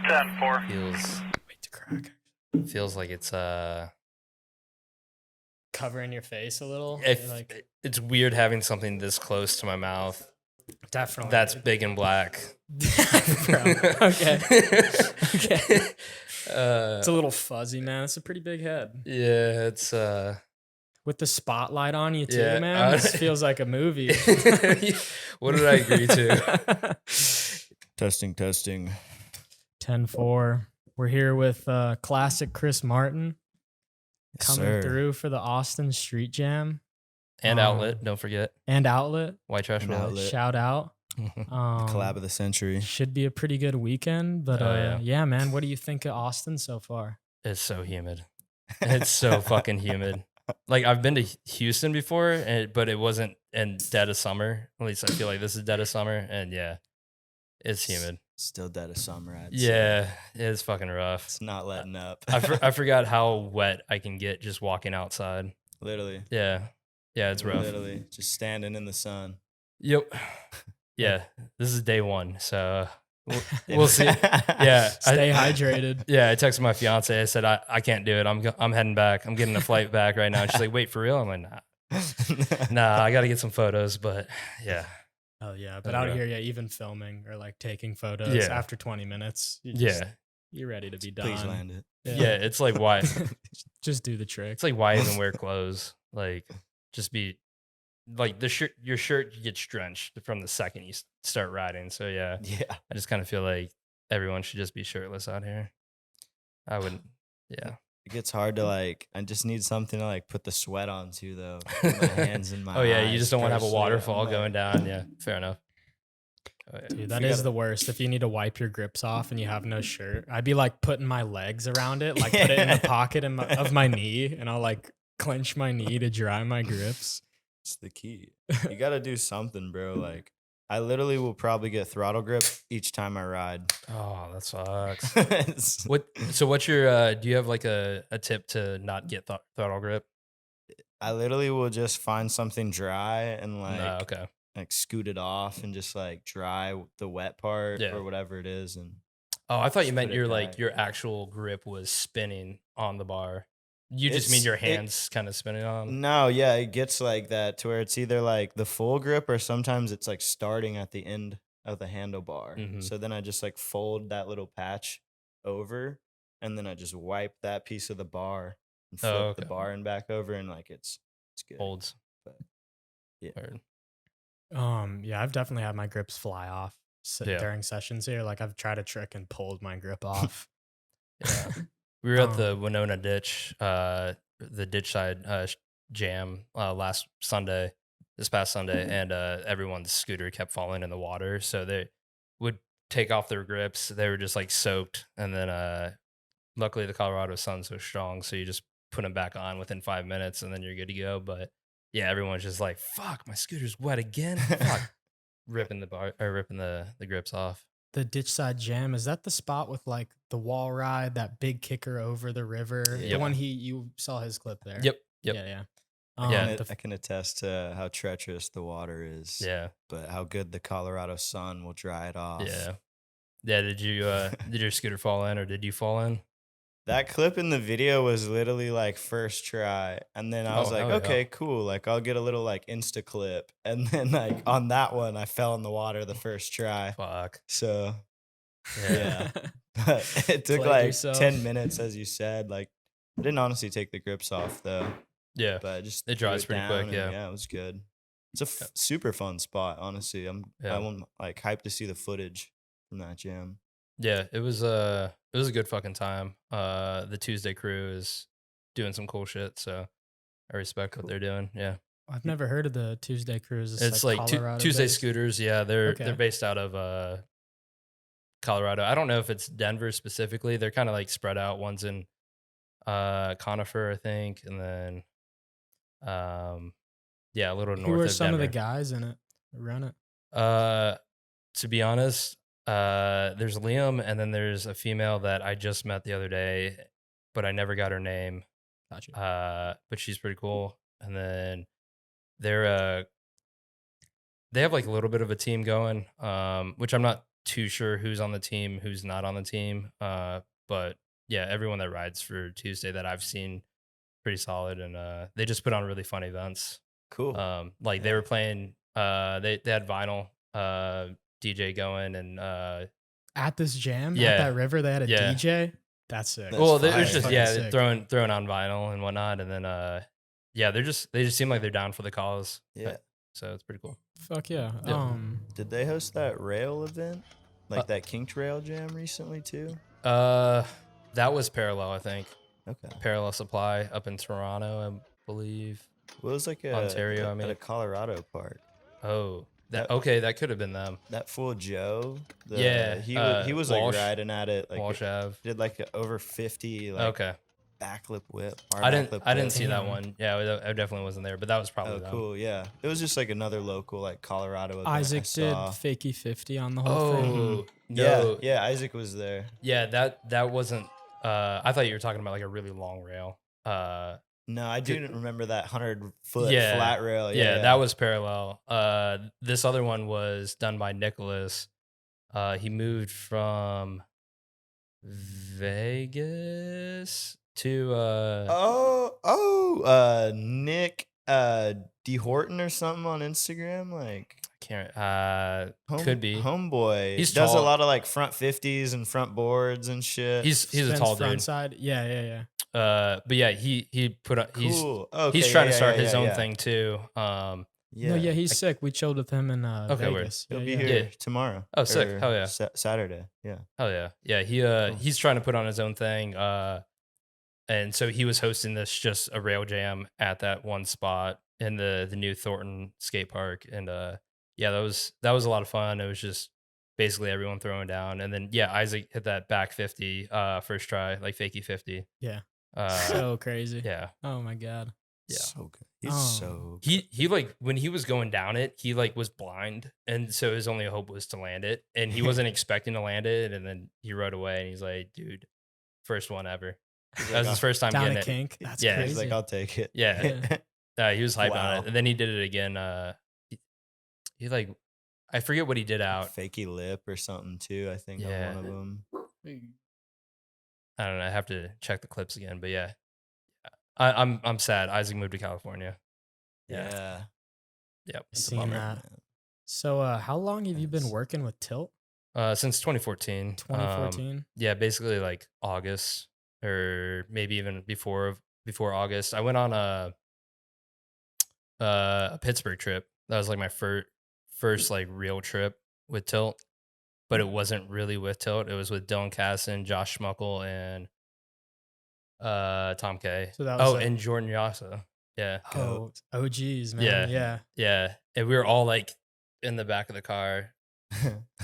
10-4. Feels Wait to crack. feels like it's Covering your face a little. it's weird having something this close to my mouth Definitely. that's big and black. Bro, okay. Okay. It's a little fuzzy, man. It's a pretty big head. Yeah, it's With the spotlight on you too, Yeah, man. This feels like a movie. What did I agree to? Testing. 10-4. We're here with classic Chris Martin Yes, coming sir. through for the Austin Street Jam. And Outlet, don't forget. And Outlet. White Trash And Roulette. Outlet. Shout out. Collab of the century. Should be a pretty good weekend. But yeah, man, what do you think of Austin so far? It's so humid. It's so fucking humid. Like, I've been to Houston before, but it wasn't in dead of summer. At least I feel like this is dead of summer. And yeah, it's humid. Still dead of summer. I'd say. Yeah, it's fucking rough. It's not letting up. I forgot how wet I can get just walking outside. Literally. Yeah, it's rough. Literally. Just standing in the sun. Yep. Yeah, this is day one, so we'll see. Yeah, Stay hydrated. Yeah, I texted my fiance. I said I can't do it. I'm heading back. I'm getting a flight back right now. And she's like, "Wait, for real?" I'm like, "Nah, I got to get some photos." But yeah. Oh yeah, but out here, yeah, even filming or like taking photos after 20 minutes, you're ready to be done. Please land it. Yeah, it's like why? Just do the trick. It's like why even wear clothes? Like just be like your shirt gets drenched from the second you start riding. So yeah, I just kind of feel like everyone should just be shirtless out here. I wouldn't. Yeah. It gets hard to like. I just need something to like put the sweat on too, though. Put my hands in my. Oh yeah, you eyes just don't want to have a personally. waterfall going down. Yeah, fair enough. Oh, yeah. Dude, that is the worst. If you need to wipe your grips off and you have no shirt, I'd be like putting my legs around it, like put it in the pocket of my knee, and I'll like clench my knee to dry my grips. It's the key. You got to do something, bro. Like, I literally will probably get throttle grip each time I ride. Oh, that sucks. What's your? Do you have like a tip to not get throttle grip? I literally will just find something dry and like scoot it off and just like dry the wet part or whatever it is. And I thought you meant your actual grip was spinning on the bar. You just mean your hands kind of spinning on? No, yeah, it gets like that to where it's either like the full grip or sometimes it's like starting at the end of the handlebar. Mm-hmm. So then I just like fold that little patch over and then I just wipe that piece of the bar and flip the bar and back over and like it's good. Holds. But, yeah. Weird. Yeah, I've definitely had my grips fly off during sessions here. Like I've tried a trick and pulled my grip off. Yeah. We were at the Winona Ditch, the ditch side jam this past Sunday, and everyone's scooter kept falling in the water. So they would take off their grips. They were just like soaked. And then luckily the Colorado sun's so strong. So you just put them back on within 5 minutes and then you're good to go. But yeah, everyone's just like, fuck, my scooter's wet again. Fuck. ripping the grips off. The ditch side jam, is that the spot with like the wall ride, that big kicker over the river? Yep. The one you saw his clip there. Yep. Yeah. I can attest to how treacherous the water is. Yeah. But how good the Colorado sun will dry it off. Yeah. Yeah. Did your scooter fall in or did you fall in? That clip in the video was literally like first try. And then I was like, okay, cool. Like I'll get a little like Insta clip. And then like on that one, I fell in the water the first try. Fuck. So yeah. But it took like 10 minutes, as you said. Like I didn't honestly take the grips off though. Yeah. But just it dries pretty quick. Yeah. Yeah, it was good. It's a super fun spot, honestly. I'm like hyped to see the footage from that jam. Yeah, it was a good fucking time. The Tuesday crew is doing some cool shit, so I respect what they're doing. Yeah, I've never heard of the Tuesday crew. It's like Tuesday scooters. Yeah, they're based out of Colorado. I don't know if it's Denver specifically. They're kind of like spread out. One's in Conifer, I think, and then a little north of Denver. Who are some of the guys in it who run it? To be honest, there's Liam, and then there's a female that I just met the other day, but I never got her name. Gotcha. But she's pretty cool. And then they have like a little bit of a team going, which I'm not too sure who's on the team, who's not on the team. But yeah, everyone that rides for Tuesday that I've seen pretty solid, and they just put on really fun events. Cool. Like they were playing, they had vinyl DJ going, and At this jam, Yeah. at that river, they had a Yeah. DJ. That's sick. That's well, fire. there's just Fucking yeah, sick. throwing on vinyl and whatnot, and then yeah, they just seem like they're down for the cause. Yeah. So it's pretty cool. Fuck yeah. Yeah. Did they host that rail event, like that Kinked Rail Jam recently too? That was Parallel, I think. Okay. Parallel Supply up in Toronto, I believe. Well, it was like Ontario, I at mean. a Colorado park. Oh, That- okay, that could have been them. That fool Joe. Yeah, He was like Walsh- riding at it like Walsh Ave. did like a over 50 like Okay, backflip whip. I didn't whip. see that Damn. one. Yeah, I definitely wasn't there, but that was probably Oh, them. cool. Yeah. It was just like another local like Colorado event. Isaac I did saw. fakey 50 on the whole thing. Oh Yeah. no, Yeah. Isaac was there. yeah, that wasn't. I thought you were talking about like a really long rail. No, I do remember that 100-foot Yeah, flat rail. yeah, that was Parallel. This other one was done by Nicholas. He moved from Vegas to Nick D Horton or something on Instagram, like can't could be. homeboy. He's does tall. a lot of like front 50s and front boards and shit. He's a Spins tall front dude. side. Yeah. But yeah, he put up. cool. Okay, He's trying to yeah, start yeah, his yeah, own yeah. thing too. No, yeah, he's sick. We chilled with him in Okay, word. Vegas. He'll Yeah, be yeah. here Yeah. tomorrow. Oh, sick. or Hell yeah. Saturday. Yeah. Hell yeah, yeah. He's trying to put on his own thing. And so he was hosting this just a rail jam at that one spot in the new Thornton skate park, and yeah, that was a lot of fun. It was just basically everyone throwing down, and then yeah, Isaac hit that back 50 first try, like fakie 50. Yeah. So So crazy. yeah, Oh my god. yeah. So good. He's Oh. so He like when he was going down it, he like was blind, and so his only hope was to land it, and he wasn't expecting to land it, and then he rode away, and he's like, dude, first one ever. He's That was his first time Down getting a it. kink. That's Yeah. crazy. He's like, I'll take it. Yeah. He was hyped on Wow. it, and then he did it again. He like, I forget what he did out. Fakey lip or something too, I think, Yeah. on one of them. I don't know. I have to check the clips again, but yeah, I'm sad. Isaac moved to California. Yeah. Yep. It's a Seen bummer. that. So how long have you been Nice. working with Tilt? Since 2014. 2014. Yeah, basically like August or maybe even before August. I went on a Pittsburgh trip. That was like my first like real trip with Tilt, but it wasn't really with Tilt. It was with Dylan Casson, Josh Schmuckel, and Tom K. So that was like- and Jordan Yasa. Yeah. Oh, OGs, man. Yeah. Yeah. Yeah. And we were all like in the back of the car,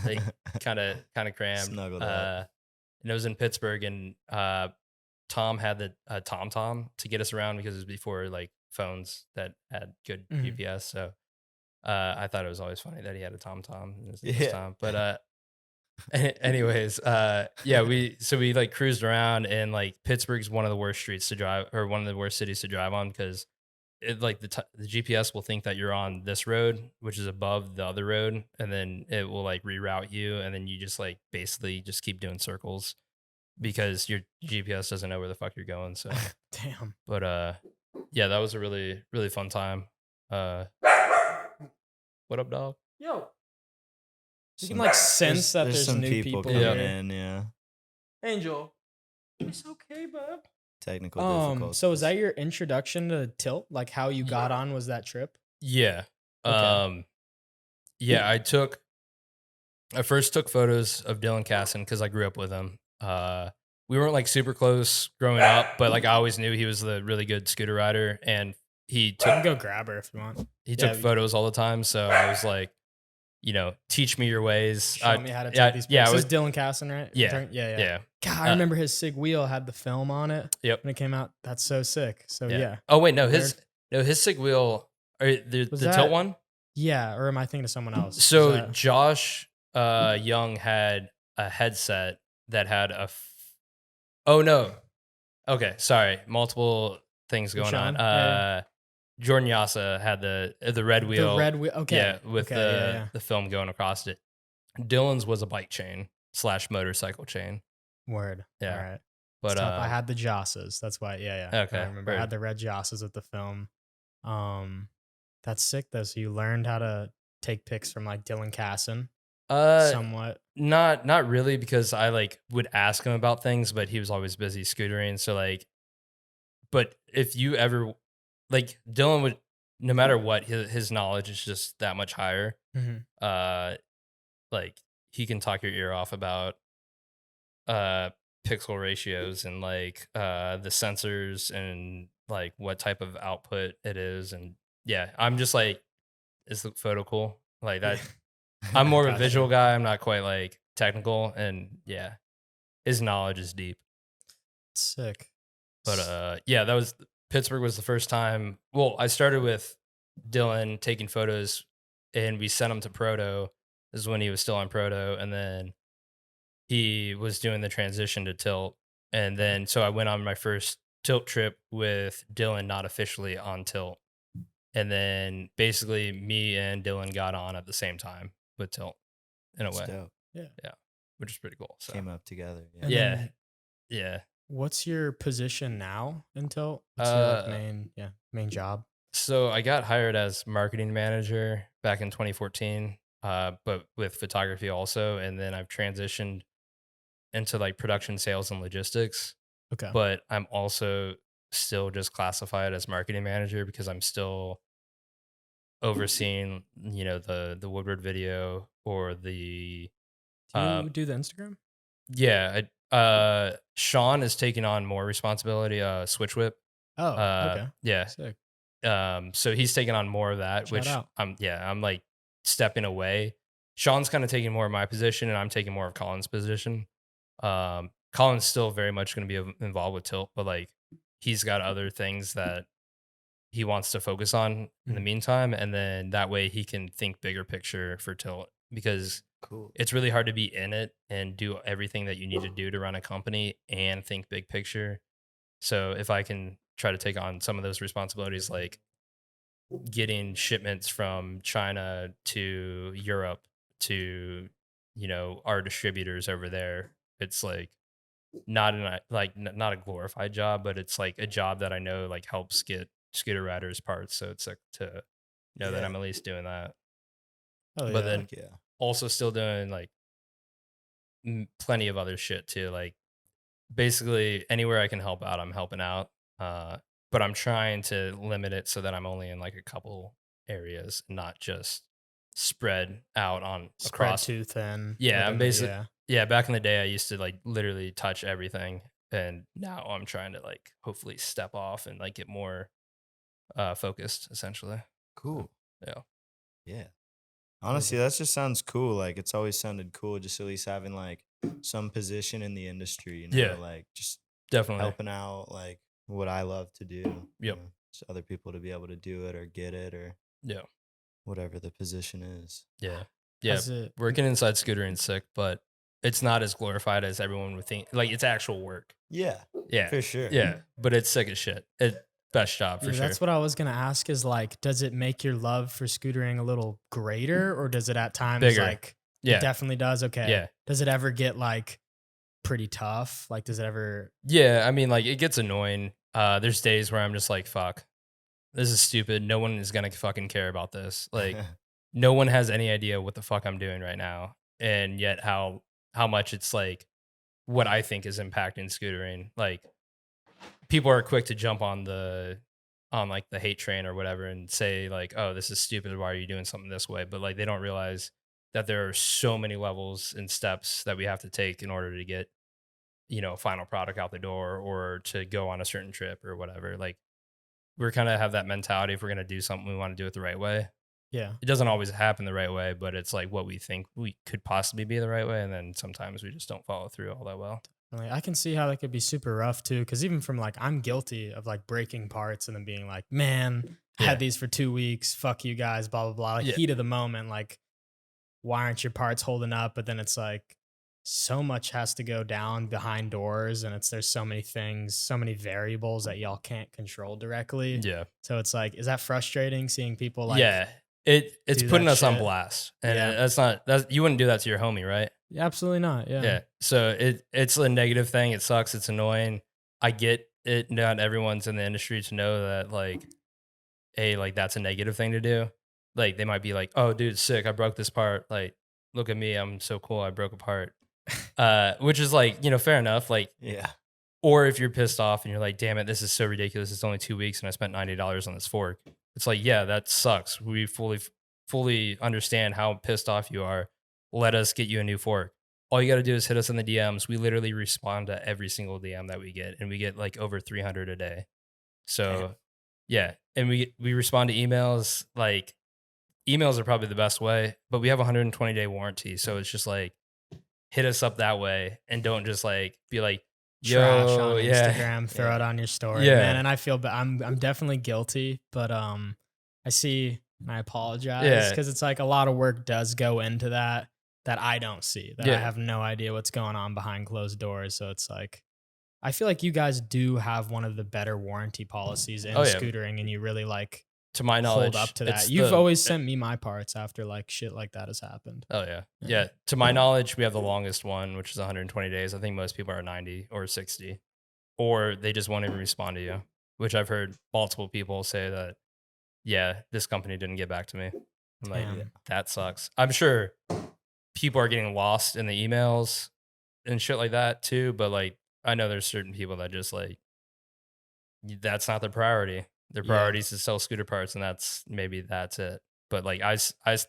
like kind of crammed. Snuggled up. And it was in Pittsburgh, and Tom had the TomTom to get us around because it was before like phones that had good Mhm. GPS. So I thought it was always funny that he had a TomTom. Yeah. Tom. But anyways, yeah, we like cruised around, and like Pittsburgh's one of the worst streets to drive, or one of the worst cities to drive on, because it like the GPS will think that you're on this road, which is above the other road, and then it will like reroute you, and then you just like basically just keep doing circles because your GPS doesn't know where the fuck you're going. So, Damn. but yeah, that was a really really fun time. What up, dog? Yo. You Some- can like sense that there's some new people coming Yeah. in. Yeah. Angel. It's okay, bub. Technical difficulties. So was that your introduction to Tilt? Like how you got on was that trip? Yeah. Okay. Yeah, I first took photos of Dylan Casson because I grew up with him. We weren't like super close growing up, but like I always knew he was the really good scooter rider, and he You can took go grab her if you want. took photos all the time. So I was like, teach me your ways. Show me how to take yeah, these yeah, pictures. I This is Dylan Casson, right? Yeah. Yeah. God, I Uh, remember his Sig wheel had the film on it Yep. when it came out. That's so sick. So yeah. Oh wait, no, his Sig wheel, or the Was tilt that- one. Yeah, or am I thinking of someone else? Was So that- Josh Young had a headset that had oh no. Okay, sorry. Multiple things going Sean? on. Yeah. Jordan Yasa had the red wheel. the red wheel. Okay. Yeah, with Okay, yeah. the film going across it. Dylan's was a bike chain / motorcycle chain. Word. All Yeah. right. It's But tough. I had the Josses. That's why. Yeah. I okay. remember. I had the red Josses with the film. That's sick though. So you learned how to take pics from like Dylan Casson, Uh somewhat. not really, because I like would ask him about things, but he was always busy scootering. So like, but if you ever like Dylan would, no matter what, his knowledge is just that much higher. Mhm. Uh like he can talk your ear off about uh pixel ratios and like the sensors and like what type of output it is. And yeah, I'm just like, is the photo cool? Like that. I'm more of a visual Gotcha. guy. I'm not quite like technical, and yeah, his knowledge is deep. Sick. But yeah, that was Pittsburgh was the first time. Well, I started with Dylan taking photos, and we sent him to Proto. This is when he was still on Proto, and then he was doing the transition to Tilt, and then so I went on my first Tilt trip with Dylan, not officially on Tilt, and then basically me and Dylan got on at the same time with Tilt in a That's way. dope. Yeah, which is pretty cool. So Came up together. Yeah. And yeah, then yeah. what's your position now until what's your like main job? So I got hired as marketing manager back in 2014, but with photography also, and then I've transitioned into like production, sales, and logistics. Okay. But I'm also still just classified as marketing manager because I'm still overseeing, the Woodward video or the Do uh you do the Instagram? yeah, Sean is taking on more responsibility, Switch Whip. Oh, okay. Yeah. Sick. So he's taking on more of that, Shout which out. I'm like stepping away. Sean's kind of taking more of my position, and I'm taking more of Colin's position. Colin's still very much going to be involved with Tilt, but like he's got other things that he wants to focus on in the Mhm. meantime, and then that way he can think bigger picture for Tilt, because Cool. it's really hard to be in it and do everything that you need to do to run a company and think big picture. So if I can try to take on some of those responsibilities, like getting shipments from China to Europe to, our distributors over there, it's like not a glorified job, but it's like a job that I know like helps get scooter riders parts. So it's like to know that Yeah. I'm at least doing that. Oh But yeah. then Heck yeah. also still doing like plenty of other shit too. Like basically anywhere I can help out, I'm helping out. But I'm trying to limit it so that I'm only in like a couple areas, not just spread out on Spread across. too thin. Yeah, I'm basically Yeah. yeah. Back in the day, I used to like literally touch everything, and now I'm trying to like hopefully step off and like get more focused, essentially. Cool. Yeah, Yeah. Honestly, that just sounds cool. Like it's always sounded cool, just at least having like some position in the industry, Yeah. like just definitely. helping out like what I love to do. Yep. Just other people to be able to do it or get it or Yeah, whatever the position is. yeah, yeah. Has it Working inside scootering is sick, but it's not as glorified as everyone would think. Like it's actual work. Yeah, Yeah, for sure. yeah, but it's sick as shit. Best job for Yeah, sure. that's what I was gonna ask. Is like, does it make your love for scootering a little greater, or does it at times Bigger. like? Yeah. It definitely does. Okay. Yeah. Does it ever get like pretty tough? Like, does it ever? Yeah, I mean, like it gets annoying. There's days where I'm just like, fuck, this is stupid. No one is gonna fucking care about this. Like, no one has any idea what the fuck I'm doing right now, and yet how much it's like what I think is impacting scootering. Like, people are quick to jump on like the hate train or whatever and say like, oh, this is stupid. Why are you doing something this way? But like they don't realize that there are so many levels and steps that we have to take in order to get, a final product out the door or to go on a certain trip or whatever. Like we're kind of have that mentality. If we're going to do something, we want to do it the right way. Yeah. It doesn't always happen the right way, but it's like what we think we could possibly be the right way. And then sometimes we just don't follow through all that well. Like, I can see how that could be super rough too. Cause even from like, I'm guilty of like breaking parts and then being like, man, I Yeah. had these for 2 weeks. Fuck you guys, blah, blah, blah. Like Yeah. heat of the moment. Like, why aren't your parts holding up? But then it's like, so much has to go down behind doors and there's so many things, so many variables that y'all can't control directly. Yeah. So it's like, is that frustrating seeing people like yeah. It's do putting that us on shit. blast, and Yeah. that's you wouldn't do that to your homie, right? Absolutely not. Yeah. Yeah. So it's a negative thing. It sucks. It's annoying. I get it. Not everyone's in the industry to know that like, hey, like that's a negative thing to do. Like they might be like, oh, dude, sick. I broke this part. Like, look at me. I'm so cool. I broke a part. Which is like, fair enough. Like, Yeah. or if you're pissed off and you're like, damn it, this is so ridiculous. It's only 2 weeks and I spent $90 on this fork. It's like, yeah, that sucks. We fully understand how pissed off you are. Let us get you a new fork. All you got to do is hit us in the DMs. We literally respond to every single DM that we get, and we get like over 300 a day. So, Damn. yeah, and we respond to emails. Like emails are probably the best way, but we have a 120-day warranty, so it's just like hit us up that way, and don't just like be like, Trash yo, on yeah, Instagram, throw it on your story, yeah, man. And I feel I'm definitely guilty, but I see and I apologize yeah, because it's like a lot of work does go into that I don't see, that I yeah. have no idea what's going on behind closed doors. So it's like I feel like you guys do have one of the better warranty policies in Oh yeah. scootering, and you really like To my knowledge, hold up to it's that. You've the always sent me my parts after like shit like that has happened. oh yeah, Yeah. yeah. To my knowledge, we have the longest one, which is 120 days. I think most people are 90 or 60, or they just won't even respond to you. Which I've heard multiple people say that, yeah, this company didn't get back to me. I'm like, Damn. that sucks. I'm sure people are getting lost in the emails and shit like that too. But like, I know there's certain people that just like, that's not their priority. Their Yeah. priority is to sell scooter parts, and that's it. But like, I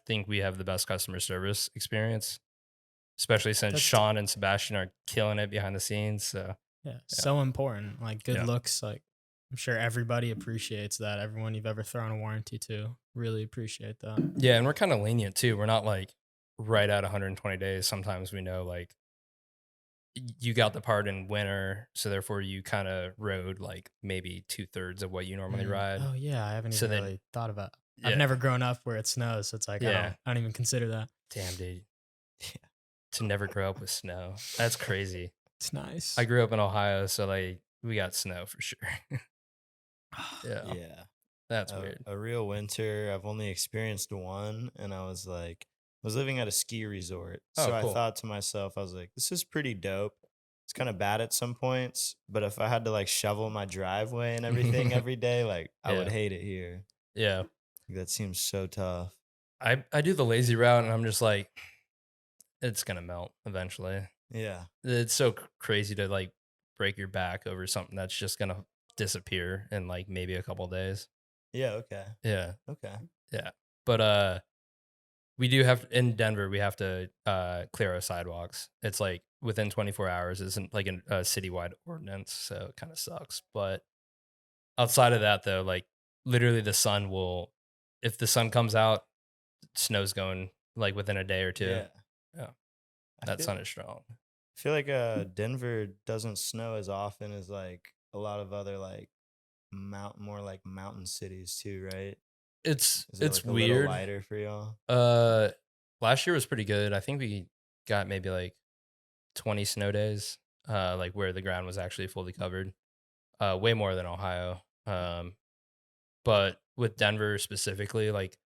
think we have the best customer service experience, especially since That's Sean and Sebastian are killing it behind the scenes. So Yeah, so important. Like good Yeah. looks. Like I'm sure everybody appreciates that. Everyone you've ever thrown a warranty to really appreciate that. yeah, and we're kind of lenient too. We're not like right at 120 days. Sometimes we know like you got the part in winter, so therefore you kind of rode like maybe 2/3 of what you normally ride. Oh yeah, I haven't So even then- really thought about. Yeah. I've never grown up where it snows, so it's like Yeah. I don't even consider that. Damn, dude. To never grow up with snow. That's crazy. It's nice. I grew up in Ohio, so like we got snow for sure. Yeah. Yeah. That's weird. A real winter. I've only experienced one, and I was living at a ski resort. Oh, So cool. I thought to myself, I was like, this is pretty dope. It's kind of bad at some points, but if I had to like shovel my driveway and everything every day, like I would Yeah. hate it here. Yeah. That seems so tough. I do the lazy route, and I'm just like, it's gonna melt eventually. Yeah. It's so crazy to like break your back over something that's just gonna disappear in like maybe a couple days. Yeah. Okay. Yeah. Okay. But we do have in Denver, we have to clear our sidewalks. It's like within 24 hours. Isn't like a citywide ordinance, so it kind of sucks. But outside of that, though, like literally the sun will, if the sun comes out, snow's going like within a day or two. Yeah. Yeah. I That feel- sun is strong. I feel like Denver doesn't snow as often as like a lot of other like more like mountain cities too, right? It's Is it it's like a little weird. lighter for y'all? Last year was pretty good. I think we got maybe like 20 snow days, like where the ground was actually fully covered. Way more than Ohio. But with Denver specifically, like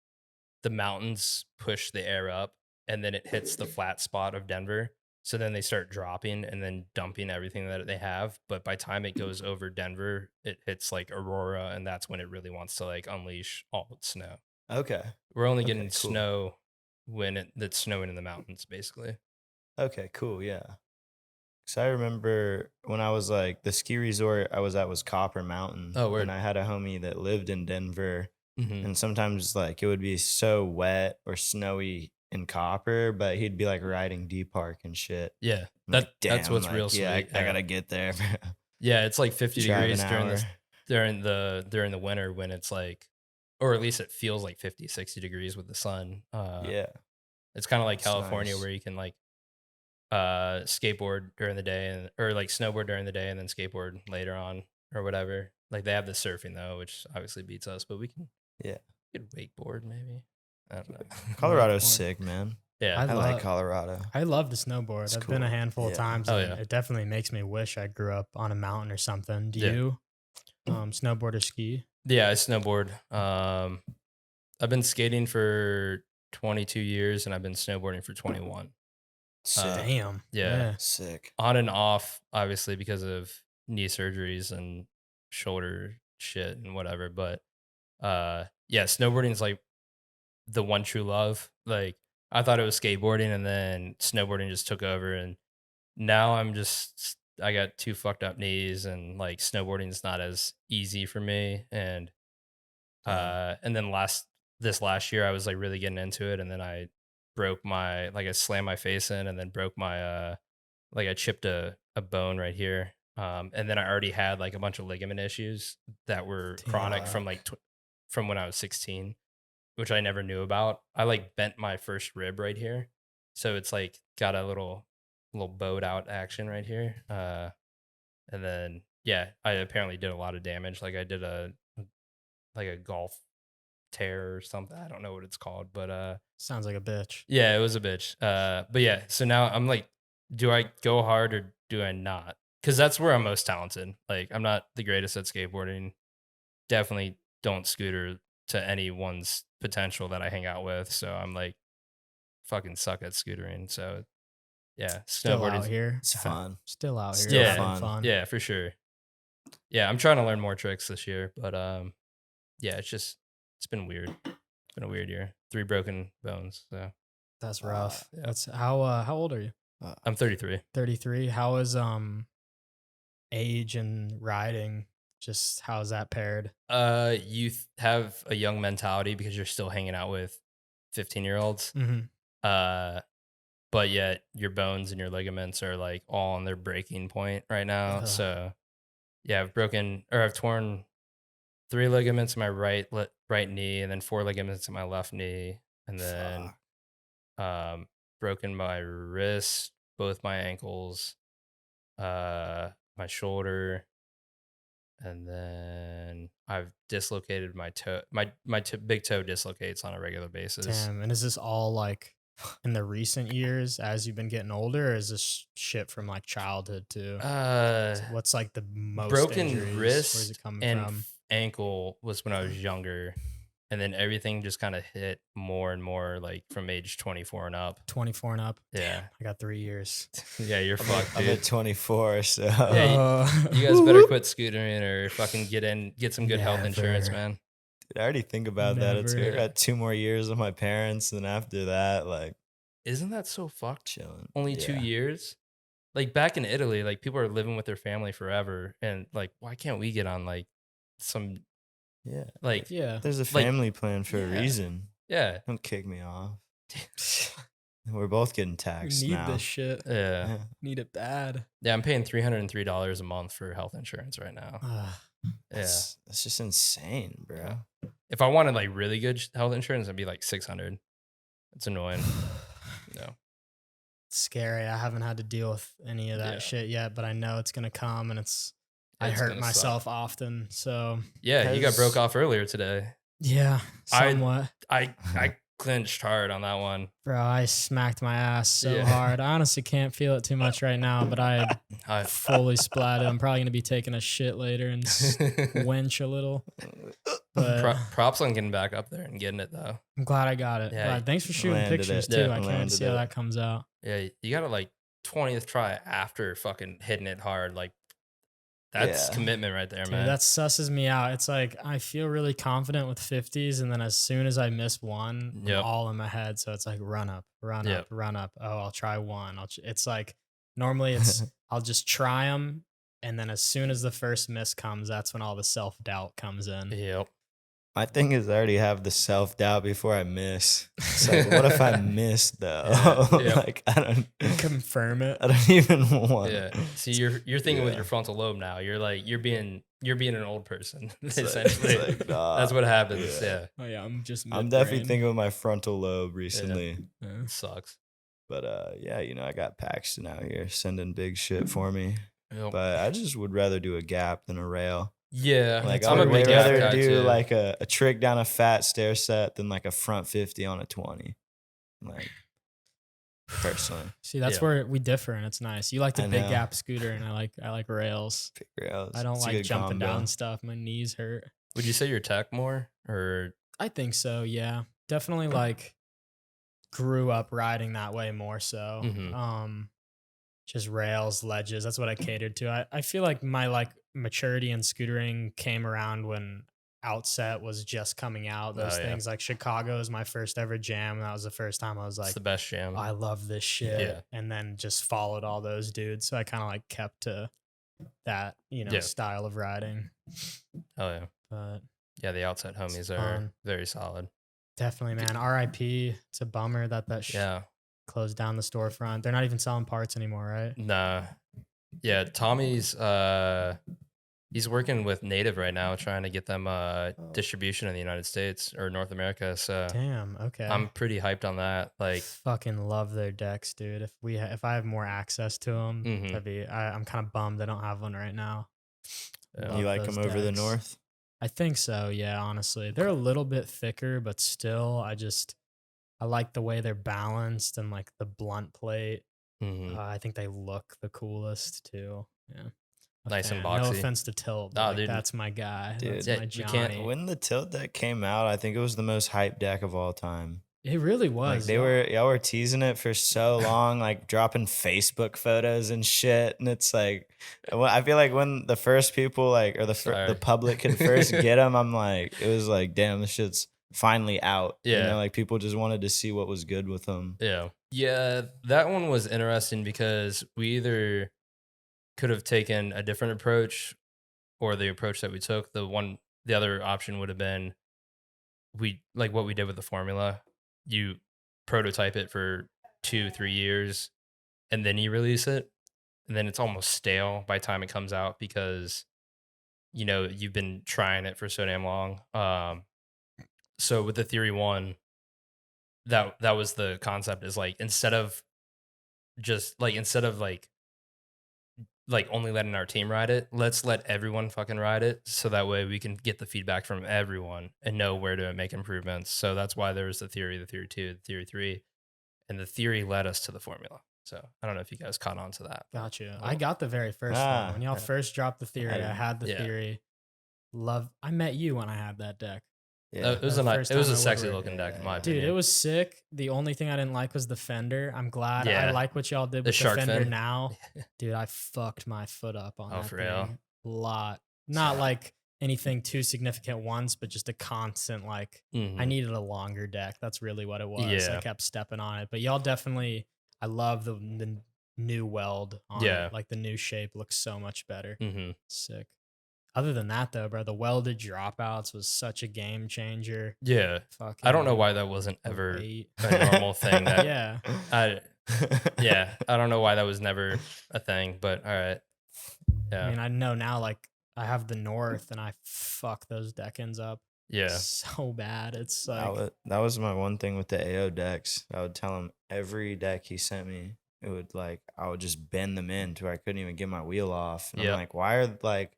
the mountains push the air up and then it hits the flat spot of Denver. So then they start dropping and then dumping everything that they have. But by the time it goes over Denver, it hits like Aurora, and that's when it really wants to like unleash all its snow. Okay. We're only Okay, getting cool. snow when it's snowing in the mountains, basically. Okay, cool. Yeah. Cause I remember when I was like the ski resort I was at was Copper Mountain. Oh, word. And I had a homie that lived in Denver. Mm-hmm. And sometimes like it would be so wet or snowy in Copper, but he'd be like riding D Park and shit. Yeah, I'm like, that's "Damn," what's like, real sweet. Yeah, I gotta get there. Yeah, it's like 50 Drive degrees an during hour. during the winter when it's like, or at least it feels like 50, 60 degrees with the sun. Yeah. It's kind of like That's California nice. where you can like skateboard during the day or like snowboard during the day and then skateboard later on or whatever. Like they have the surfing though, which obviously beats us, but we can wakeboard maybe. I don't know. Colorado's Wakeboard. sick, man. Yeah. I like love- Colorado. I love to snowboard. It's I've been a cool. handful of Yeah. times. Oh, and yeah. It definitely makes me wish I grew up on a mountain or something. Do Yeah. you snowboard or ski? Yeah, I snowboard. I've been skating for 22 years and I've been snowboarding for 21. Damn. Yeah. Sick. On and off, obviously, because of knee surgeries and shoulder shit and whatever. But yeah, snowboarding is like the one true love. Like I thought it was skateboarding and then snowboarding just took over. And now I got two fucked up knees and like snowboarding is not as easy for me. And then this last year I was like really getting into it and then I I slammed my face in and then broke my like I chipped a bone right here. And then I already had like a bunch of ligament issues that were chronic from from when I was 16, which I never knew about. I like bent my first rib right here. So it's like got a little bowed out action right here. And then yeah, I apparently did a lot of damage. Like I did a golf tear or something. I don't know what it's called, but Sounds like a bitch. yeah, it was a bitch. But yeah, so now I'm like, do I go hard or do I not? Because that's where I'm most talented. Like I'm not the greatest at skateboarding. Definitely don't scooter to anyone's potential that I hang out with. So I'm like fucking suck at scootering. So yeah, Still out snowboarding. here. It's fun. Still out here. Still having fun. Yeah, for sure. Yeah, I'm trying to learn more tricks this year, but yeah, it's been weird. It's been a weird year. 3 broken bones. So That's rough. yeah. That's how old are you? I'm 33. 33. How is age and riding? Just how's that paired? Have a young mentality because you're still hanging out with 15-year-olds. Mm-hmm. But yet your bones and your ligaments are like all on their breaking point right now. Ugh. So yeah, I've torn 3 ligaments in my right knee and then 4 ligaments in my left knee. And then broken my wrist, both my ankles, my shoulder, and then I've dislocated my toe. My big toe dislocates on a regular basis. Damn. And is this all like in the recent years as you've been getting older, or is this shit from like childhood too? What's like the most Broken injuries? Where's wrist it coming and from? ankle was when I was younger, and then everything just kind of hit more and more like from age 24 and up. 24 and up. Yeah. Damn, I got 3 years. Yeah, you're fucked, I'm dude. at 24, so Yeah, you guys better quit scootering or fucking get some good health insurance, Never. man. Dude, I already think about that. It's Never. I got 2 more years with my parents, and after that, like Isn't that so fucked? chilling. Only 2 Yeah. years? Like back in Italy, like people are living with their family forever, and like why can't we get on like some Yeah. like Yeah. There's a Like, family plan for a yeah. reason. yeah Don't kick me off. We're both getting We taxed need now. this shit. yeah Yeah. Need it bad. yeah? I'm paying $303 a month for health insurance right now. Ugh. Yeah, That's just insane, bro. Yeah. If I wanted like really good health insurance, it'd be like 600. It's annoying. No. Scary. I haven't had to deal with any of that Yeah. shit yet, but I know it's gonna come, and I It's hurt gonna myself often. So Yeah, you got Has- broke off earlier today. yeah, I- somewhat. I clinched hard on that one. Bro, I smacked my ass so Yeah. hard. I honestly can't feel it too much right now, but I I, fully splatted. I'm probably gonna be taking a shit later and winch a little. But props on getting back up there and getting it though. I'm glad I got it. Yeah, Glad. Thanks for shooting landed pictures it. too. Yeah, I can't landed see how it. that comes out. Yeah, you got to like 20th try after fucking hitting it hard. Like that's Yeah. commitment right there, Dude, man. that susses me out. It's like I feel really confident with 50s, and then as soon as I miss one, I'm Yep. all in my head. So it's like run up, run Yep. up, run up. Oh, I'll try one. It's like normally it's I'll just try them, and then as soon as the first miss comes, that's when all the self doubt comes in. Yep. My thing is I already have the self-doubt before I miss. It's like, what if I miss though? Yeah, yeah. Like I Confirm it. don't even want Yeah. it. See, you're thinking with Yeah. your frontal lobe now. You're like you're being an old person It's like- essentially. it's like, nah. That's what happens. Yeah. Yeah. Oh yeah, I'm just. I'm definitely midbrain. thinking with my frontal lobe recently. Yeah. It sucks. But yeah, I got Paxton out here sending big shit for me. Yep. But I just would rather do a gap than a rail. Yeah. Like That's I I'm a would way big gap rather guy do too. like a trick down a fat stair set than like a front 50 on a 20. Like personally. See, that's Yeah. where we differ, and it's nice. You like the I big know. gap scooter, and I like rails. Figure out. I don't It's a like good jumping combo. down stuff. My knees hurt. Would you say you're tech more or I think so. Yeah, definitely. Like grew up riding that way more so. Hmm. Just rails, ledges. That's what I catered to. I feel like my like maturity in scootering came around when Outset was just coming out. Oh Those yeah, things like Chicago is my first ever jam. And that was the first time I was it's like, the best jam. I love this Yeah. shit. And then just followed all those dudes. So I kind of like kept to that, Yeah. style of riding. Oh yeah, But yeah. The outside it's homies are fun. very solid. Definitely, man. RIP. It's a bummer that Yeah. closed down the storefront. They're not even selling parts anymore, right? Nah. Yeah. Tommy's he's working with Native right now, trying to get them distribution in the United States or North America. So Damn. Okay. I'm pretty hyped on that. Like, Fucking love their decks, dude. If I have more access to them, mhm, I'm kind of bummed I don't have one right now. yeah. Love You like those them over the decks. north? I think so. Yeah, honestly, they're a little bit thicker, but still, I like the way they're balanced and like the blunt plate. Mhm. I think they look the coolest too. Yeah. A Nice and fan. No boxy. offense to Tilt, but Oh, like dude. that's my guy. Dude. That's Yeah, my we can't- Johnny. When the tilt deck came out, I think it was the most hyped deck of all time. It really Like was. y'all were teasing it for so long, like dropping Facebook photos and shit. And it's like, I feel like when the first people like, or the Sorry. public could first get them, I'm like, it was like, damn, this shit's finally out. You Yeah. know, like people just wanted to see what was good with them. Yeah. Yeah, that one was interesting because we either could have taken a different approach or the approach that we took. The other option would have been we like what we did with the formula. You prototype it for 2-3 years and then you release it. And then it's almost stale by the time it comes out because you've been trying it for so damn long. So with the Theory One, that was the concept is like instead of like only letting our team ride it, let's let everyone fucking ride it so that way we can get the feedback from everyone and know where to make improvements. So that's why there was the Theory 2, the Theory 3, and the Theory led us to the formula. So I don't know if you guys caught on to that. Gotcha. I got the very first one. When y'all yeah. first dropped the Theory, I had the Yeah. Theory. I met you when I had that deck. Yeah. It was The a first it was time a I sexy woodworked. looking deck in my Dude, opinion. it was sick. The only thing I didn't like was the fender. I'm glad. I Yeah. like what y'all did The with the shark fender fin. now. Dude, I fucked my foot up on Oh, that for thing real? a lot. Not Yeah. like anything too significant once, but just a constant like I Mhm. needed a longer deck. That's really what it was. Yeah. I kept stepping on it. But y'all definitely I love the new weld on Yeah. it. Like the new shape looks so much better. Mhm. Sick. Other than that though, bro, the welded dropouts was such a game changer. Yeah. I don't know why that wasn't ever Eight. a normal thing that Yeah. I don't know why that was never a thing, but all right. I mean, Yeah. I know now, like, I have the North and I fuck those deck-ends up Yeah. so bad. It's like, that was my one thing with the AO decks. I would tell him every deck he sent me, it would like I would just bend them in to where I couldn't even get my wheel off. And Yep. I'm like, why are like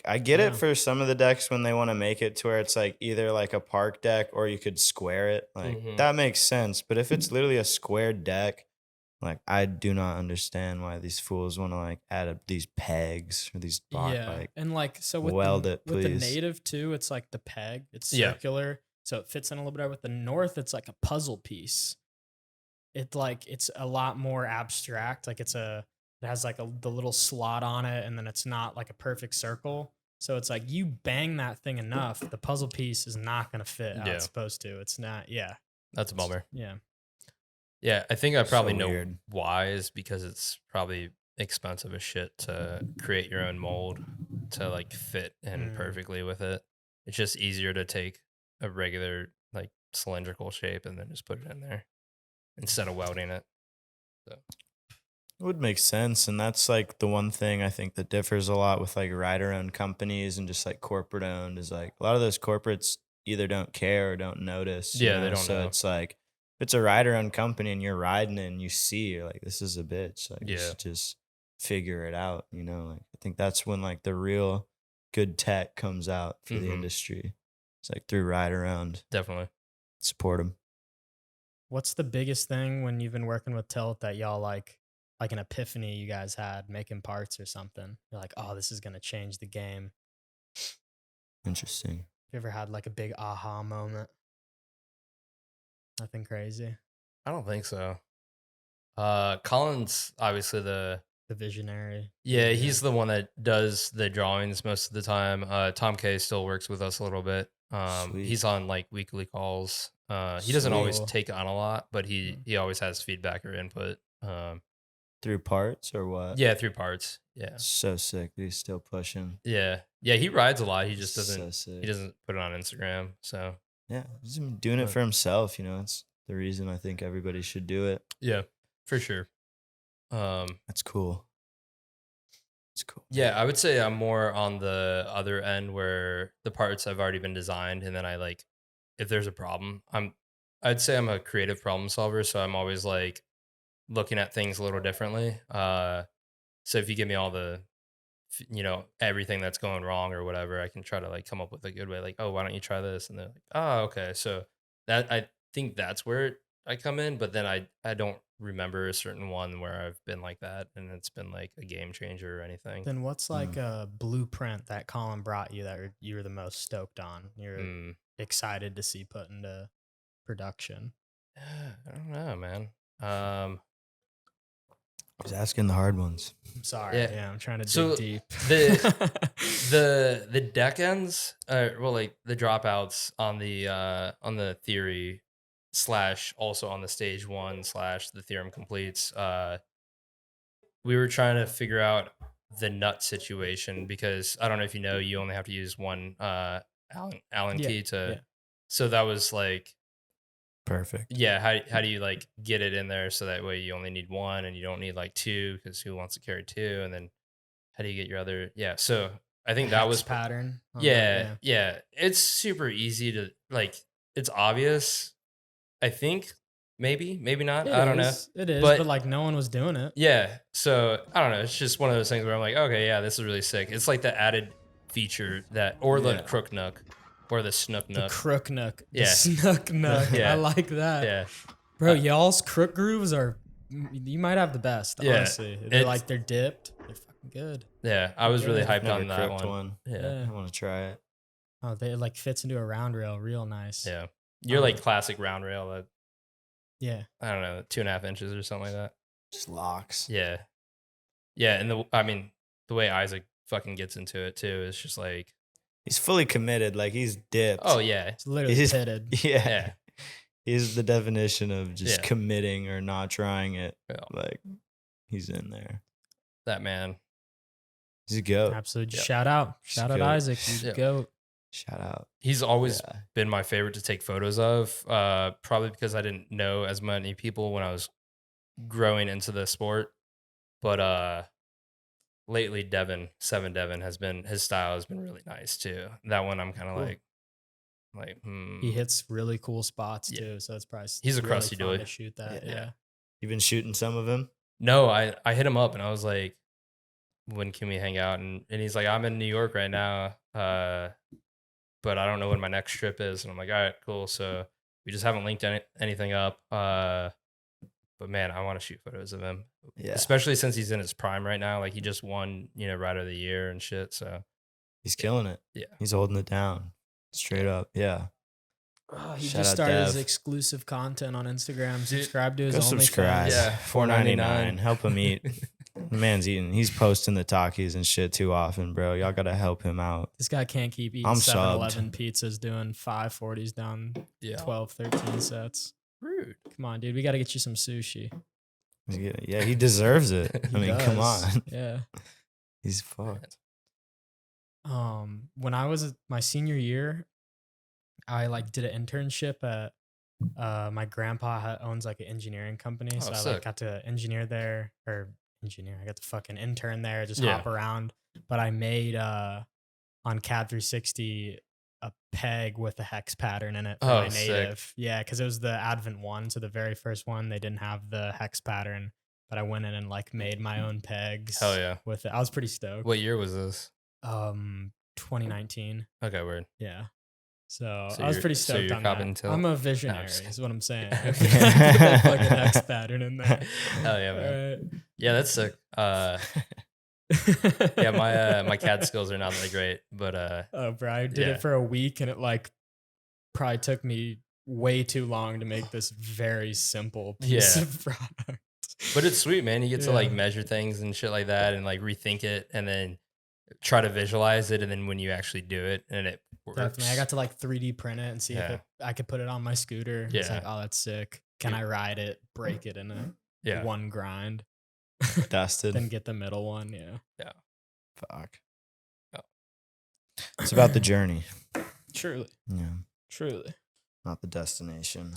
I get Yeah. it for some of the decks when they want to make it to where it's like either like a park deck or you could square it. Like Mhm. that makes sense. But if it's literally a squared deck, like I do not understand why these fools want to like add up these pegs or these yeah. like And like, so with weld the, it, with the please. native too, it's like the peg, it's Yeah. circular. So it fits in a little bit better. With the North, it's like a puzzle piece. It's a lot more abstract. Like it has like the little slot on it, and then it's not like a perfect circle. So it's like you bang that thing enough, the puzzle piece is not gonna fit how Yeah. it's supposed to. It's not. Yeah. That's a bummer. Yeah. Yeah, I think I probably So know weird. why is because it's probably expensive as shit to create your own mold to like fit in Mm. perfectly with it. It's just easier to take a regular like cylindrical shape and then just put it in there instead of welding it. So It would make sense. And that's like the one thing I think that differs a lot with like rider owned companies and just like corporate owned is like a lot of those corporates either don't care or don't notice. you Yeah, they know? don't So know. it's like if it's a rider owned company and you're riding it and you see, you're like, this is a bitch. Like, you Yeah. should just figure it out. You know, like I think that's when like the real good tech comes out for the Mhm. industry. It's like through rider owned. Definitely. Support them. What's the biggest thing when you've been working with Tilt that y'all like an epiphany you guys had making parts or something? You're like, oh, this is gonna change the game. Interesting. you ever had like a big aha moment? Nothing crazy. I don't think so. Colin's obviously The visionary. yeah, he's the one that does the drawings most of the time. Tom K still works with us a little bit. Sweet. He's on like weekly calls. He doesn't always Sweet. take on a lot, but he always has feedback or input. Through parts or what? Yeah, through parts. Yeah. So sick. He's still pushing. Yeah. Yeah, he rides a lot. He just doesn't So sick. he doesn't put it on Instagram. So Yeah, he's been doing it for himself. You know, it's the reason I think everybody should do it. yeah, for sure. That's cool. It's cool. Yeah, I would say I'm more on the other end where the parts have already been designed, and then I like if there's a problem, I'd say I'm a creative problem solver, so I'm always like looking at things a little differently. So if you give me all the everything that's going wrong or whatever, I can try to like come up with a good way. Like, oh, why don't you try this? And they're like, oh, okay. So that I think that's where I come in, but then I don't remember a certain one where I've been like that, and it's been like a game changer or anything. Then what's like a blueprint that Colin brought you that you were the most stoked on? You're excited to see put into production. I don't know, man. He's asking the hard ones. I'm sorry. Yeah. Yeah, I'm trying to So dig deep. the deck ends, well, like the dropouts on the theory / also on the stage 1 / the theorem completes. We were trying to figure out the nut situation because I don't know if you know, you only have to use one Allen key to. Yeah. So that was like. Perfect. Yeah, how do you like get it in there so that way you only need one and you don't need like two because who wants to carry two, and then how do you get your other? Yeah, so I think that was pattern. Yeah, it's super easy to like. It's obvious. I think maybe not. I don't know. It is, but like no one was doing it. Yeah, so I don't know. It's just one of those things where I'm like, okay, yeah, this is really sick. It's like the added feature that, or the crook nook. Or the snook nook. The crook nook. Yeah. The snook nook. Yeah. I like that. Yeah. Bro, y'all's crook grooves are, you might have the best, honestly. They're dipped. They're fucking good. Yeah. I was really hyped on that one. Yeah. I want to try it. Oh, they like fits into a round rail real nice. Yeah. You're like classic round rail that, yeah. I don't know, 2.5 inches or something like that. Just locks. Yeah. Yeah. And the way Isaac fucking gets into it too is just like, he's fully committed. Like he's dipped. Oh yeah, it's literally pitted. Yeah, he's the definition of just committing or not trying it. Yeah. Like he's in there. That man, he's a goat. Absolutely. Yep. Shout out Isaac. He's a goat. Shout out. He's always been my favorite to take photos of. Probably because I didn't know as many people when I was growing into the sport, but lately, Seven Devin his style has been really nice too. That one I'm kind of like, He hits really cool spots too, so it's probably he's a really crusty dude to shoot that. Yeah. You've been shooting some of him? No, I hit him up and I was like, when can we hang out? And he's like, I'm in New York right now, but I don't know when my next trip is. And I'm like, all right, cool. So we just haven't linked anything up. But man, I want to shoot photos of him. Yeah. Especially since he's in his prime right now. Like he just won, Rider of the Year and shit. So he's killing it. Yeah. He's holding it down. Straight up. Yeah. He just started his exclusive content on Instagram. Subscribe to his OnlyFans. Subscribe. Yeah. $4.99. Help him eat. The man's eating. He's posting the Takis and shit too often, bro. Y'all got to help him out. This guy can't keep eating 7-Eleven pizzas, doing 540s down 12, 13 sets. Rude. Come on, dude. We got to get you some sushi. Yeah, he deserves it. I mean, come on. Yeah. He's fucked. When I was my senior year, I like did an internship at my grandpa owns like an engineering company. So I like got to engineer there I got to fucking intern there, just hop around. But I made on CAD 360 a peg with a hex pattern in it for my native. Sick. Yeah, because it was the Advent one. So the very first one, they didn't have the hex pattern, but I went in and like made my own pegs. Hell yeah. With it. I was pretty stoked. What year was this? 2019. Okay, weird. Yeah. So I was pretty stoked on that. I'm a visionary, is what I'm saying. Put that fucking hex pattern in there. Hell yeah, man. Right. Yeah, that's sick. Yeah, my CAD skills are not that great, but Oh, bro, I did yeah. it for a week, and it like probably took me way too long to make this very simple piece Yeah. of product. But it's sweet, man. You get to like Yeah. measure things and shit like that and like rethink it and then try to visualize it and then when you actually do it and it Definitely. I works. got to like 3D print it and see if Yeah. I could put it on my scooter. It's like, Yeah. oh, that's sick. Can I ride it, break it in a Yeah. one grind, Dusted. then get the middle one? Yeah. Yeah. Fuck. Oh. It's about the journey. Truly. Yeah. Truly. Not the destination.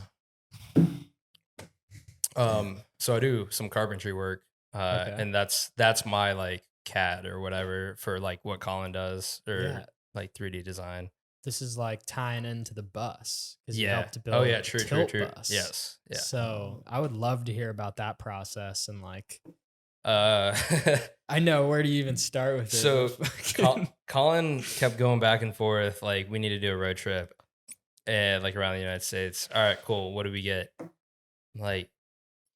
So I do some carpentry work, Okay. and that's my like CAD or whatever for like what Colin does or Yeah. like 3D design. This is like tying into the bus because you Yeah. helped to build Oh yeah, the true, tilt true. bus. Yes. Yeah. So I would love to hear about that process and like Uh, I know where do you even start with it. so Fucking- Colin kept going back and forth like we need to do a road trip, and like around the United States. All right, cool. What do we get? I'm like,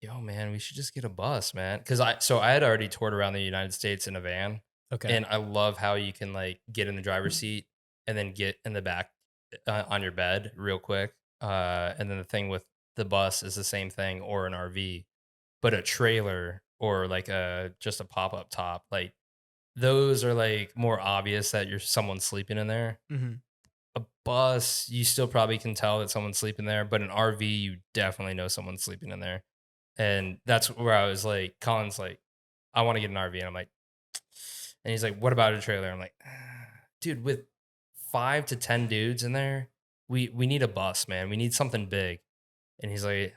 yo, man, we should just get a bus, man. Because I had already toured around the United States in a van, okay. and I love how you can like get in the driver's seat and then get in the back on your bed real quick. And then the thing with the bus is the same thing, or an RV, but a trailer or like just a pop up top, like those are like more obvious that you're someone sleeping in there. Mhm. A bus, you still probably can tell that someone's sleeping there, but an RV, you definitely know someone's sleeping in there. And that's where I was like, Colin's like, I want to get an RV. And I'm like, and he's like, what about a trailer? I'm like, dude, with 5 to 10 dudes in there, we need a bus, man. We need something big. And he's like,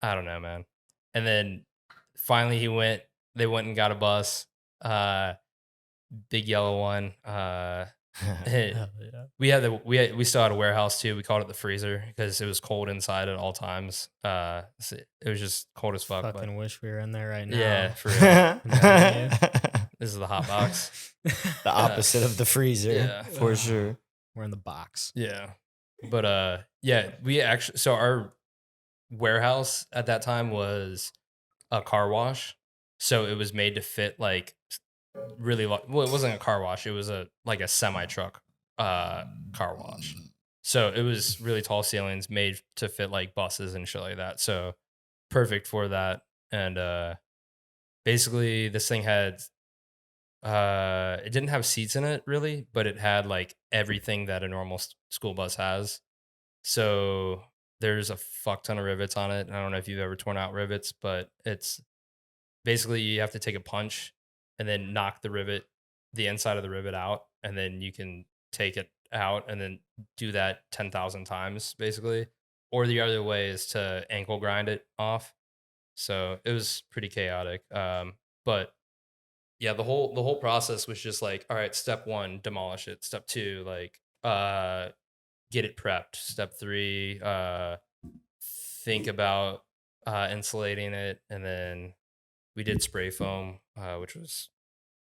I don't know, man. And then finally they went and got a bus, big yellow one. Hell yeah. We still had a warehouse too. We called it the freezer because it was cold inside at all times. So it was just cold as fuck. Fucking But wish we were in there right now. yeah, for real. The This is the hot box. opposite of the freezer, Yeah. for sure. We're in the box. Yeah. But yeah, we actually, so our warehouse at that time was a car wash. So it was made to fit like really well, it wasn't a car wash, it was a like a semi truck car wash. So it was really tall ceilings made to fit like buses and shit like that. So perfect for that. And basically this thing had it didn't have seats in it really, but it had like everything that a normal school bus has. So there's a fuck ton of rivets on it. I don't know if you've ever torn out rivets, but it's basically you have to take a punch and then knock the inside of the rivet out, and then you can take it out and then do that 10,000 times basically. Or the other way is to ankle grind it off. So it was pretty chaotic. But yeah, the whole process was just like, all right, step 1, demolish it. Step 2, like get it prepped. Step 3, think about insulating it, and then we did spray foam, which was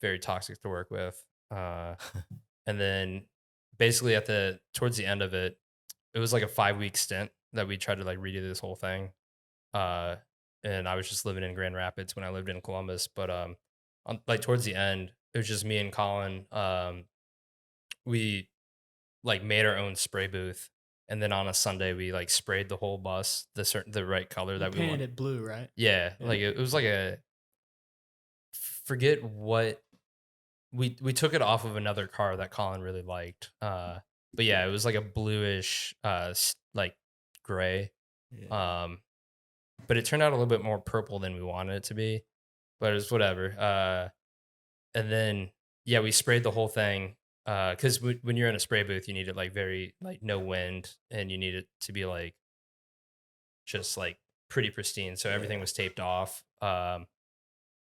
very toxic to work with. And then basically towards the end of it, it was like a 5-week stint that we tried to like redo this whole thing. And I was just living in Grand Rapids when I lived in Columbus, but like towards the end, it was just me and Colin. We like made our own spray booth, and then on a Sunday we like sprayed the whole bus the right color You that we painted wanted. it blue, right? Yeah, Yeah. like it was like a forget what we took it off of another car that Colin really liked. But yeah, it was like a bluish like gray. Yeah. But it turned out a little bit more purple than we wanted it to be. But it was whatever. And then yeah, we sprayed the whole thing. Because when you're in a spray booth, you need it like very like no wind, and you need it to be like just like pretty pristine. So everything was taped off.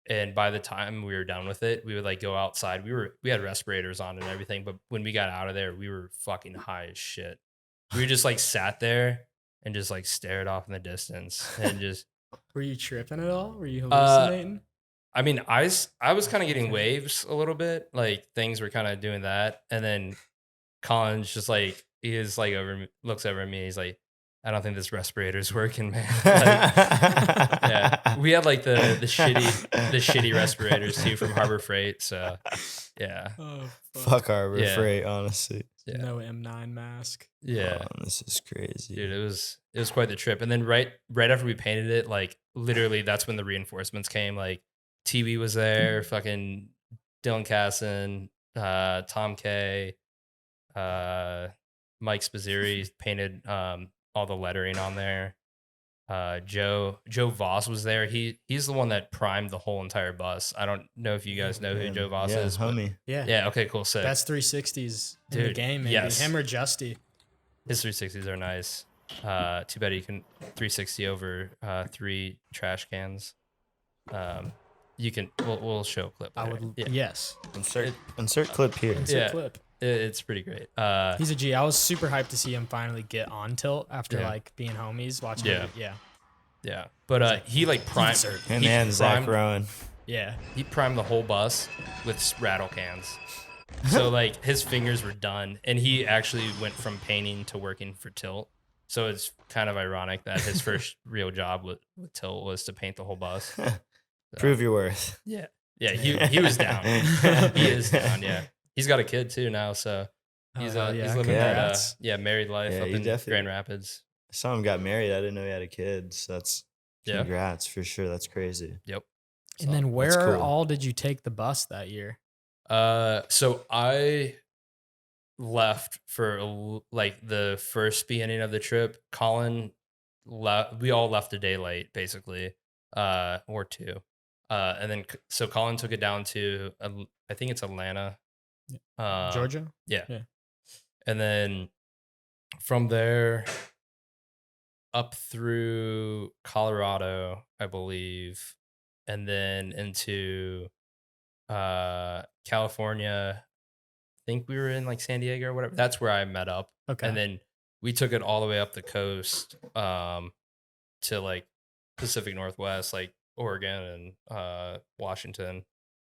And by the time we were done with it, we would like go outside. We had respirators on and everything, but when we got out of there, we were fucking high as shit. We just like sat there and just like stared off in the distance and just. Were you tripping at all? Were you hallucinating? I mean, I was kind of getting waves a little bit, like things were kind of doing that, and then Colin's just like looks over at me, he's like, I don't think this respirator's working, man. Like, yeah. we had like the shitty respirators too from Harbor Freight. So yeah. Oh, Fuck Harbor Freight, honestly. Yeah. No M9 mask. Yeah. Oh, this is crazy. Dude, it was quite the trip. And then right after we painted it, like literally that's when the reinforcements came. Like TV was there, fucking Dylan Casson, Tom K, Mike Spazzeri painted all the lettering on there. Joe Voss was there. He's the one that primed the whole entire bus. I don't know if you guys know who Joe Voss is. Homie. Yeah. Okay. Cool. Sick. Best 360s in the game, maybe. Yes. Him or Justy. His 360s are nice. Too bad you can 360 over 3 trash cans. You can. We'll show a clip. I later. would. Yes. Insert clip here. Insert clip. It's pretty great. He's a G. I was super hyped to see him finally get on tilt after like being homies watching. Yeah. But he like primed. Him and Zach Rowan. Yeah. He primed the whole bus with rattle cans. So like his fingers were done, and he actually went from painting to working for Tilt. So it's kind of ironic that his first real job with Tilt was to paint the whole bus. So, prove your worth. Yeah. He was down. He is down. Yeah. He's got a kid too now, so he's living that married life up in Grand Rapids. I saw him got married. I didn't know he had a kid. So that's congrats for sure. That's crazy. Yep. And then where all did you take the bus that year? So I left for like the first beginning of the trip. Colin left. We all left a day late, basically, or 2. And then so Colin took it down to I think it's Atlanta, Georgia. Yeah. And then from there up through Colorado, I believe, and then into California. I think we were in like San Diego or whatever. That's where I met up. Okay. And then we took it all the way up the coast to like Pacific Northwest, like Oregon and Washington.